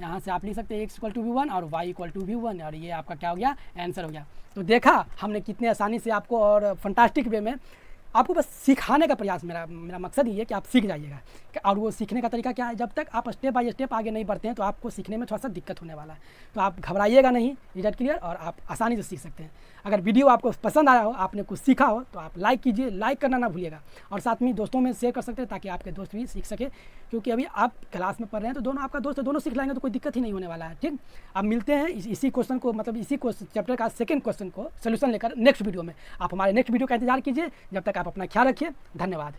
यहाँ से आप लिख सकते हैं x इक्वल टू भी 1 और y इक्वल टू भी 1, और ये आपका क्या हो गया, आंसर हो गया। तो देखा हमने कितने आसानी से आपको और फंटास्टिक वे में आपको बस सिखाने का प्रयास, मेरा मकसद ये है कि आप सीख जाइएगा। और वो सीखने का तरीका क्या है, जब तक आप स्टेप बाय स्टेप आगे नहीं बढ़ते हैं तो आपको सीखने में थोड़ा सा दिक्कत होने वाला है। तो आप घबराइएगा नहीं, रिजल्ट क्लियर, और आप आसानी से सीख सकते हैं। अगर वीडियो आपको पसंद आया हो, आपने कुछ सीखा हो, तो आप लाइक कीजिए, लाइक करना ना भूलिएगा, और साथ में दोस्तों में शेयर कर सकते हैं ताकि आपके दोस्त भी सीख सके, क्योंकि अभी आप क्लास में पढ़ रहे हैं तो दोनों आपका दोस्त है, दोनों सीख लाएंगे तो कोई दिक्कत ही नहीं होने वाला है। ठीक, अब मिलते हैं इसी क्वेश्चन को, मतलब इसी चैप्टर का सेकंड क्वेश्चन को सोल्यूशन लेकर नेक्स्ट वीडियो में। आप हमारे नेक्स्ट वीडियो का इंतजार कीजिए। जब तक आप अपना ख्याल रखिए, धन्यवाद।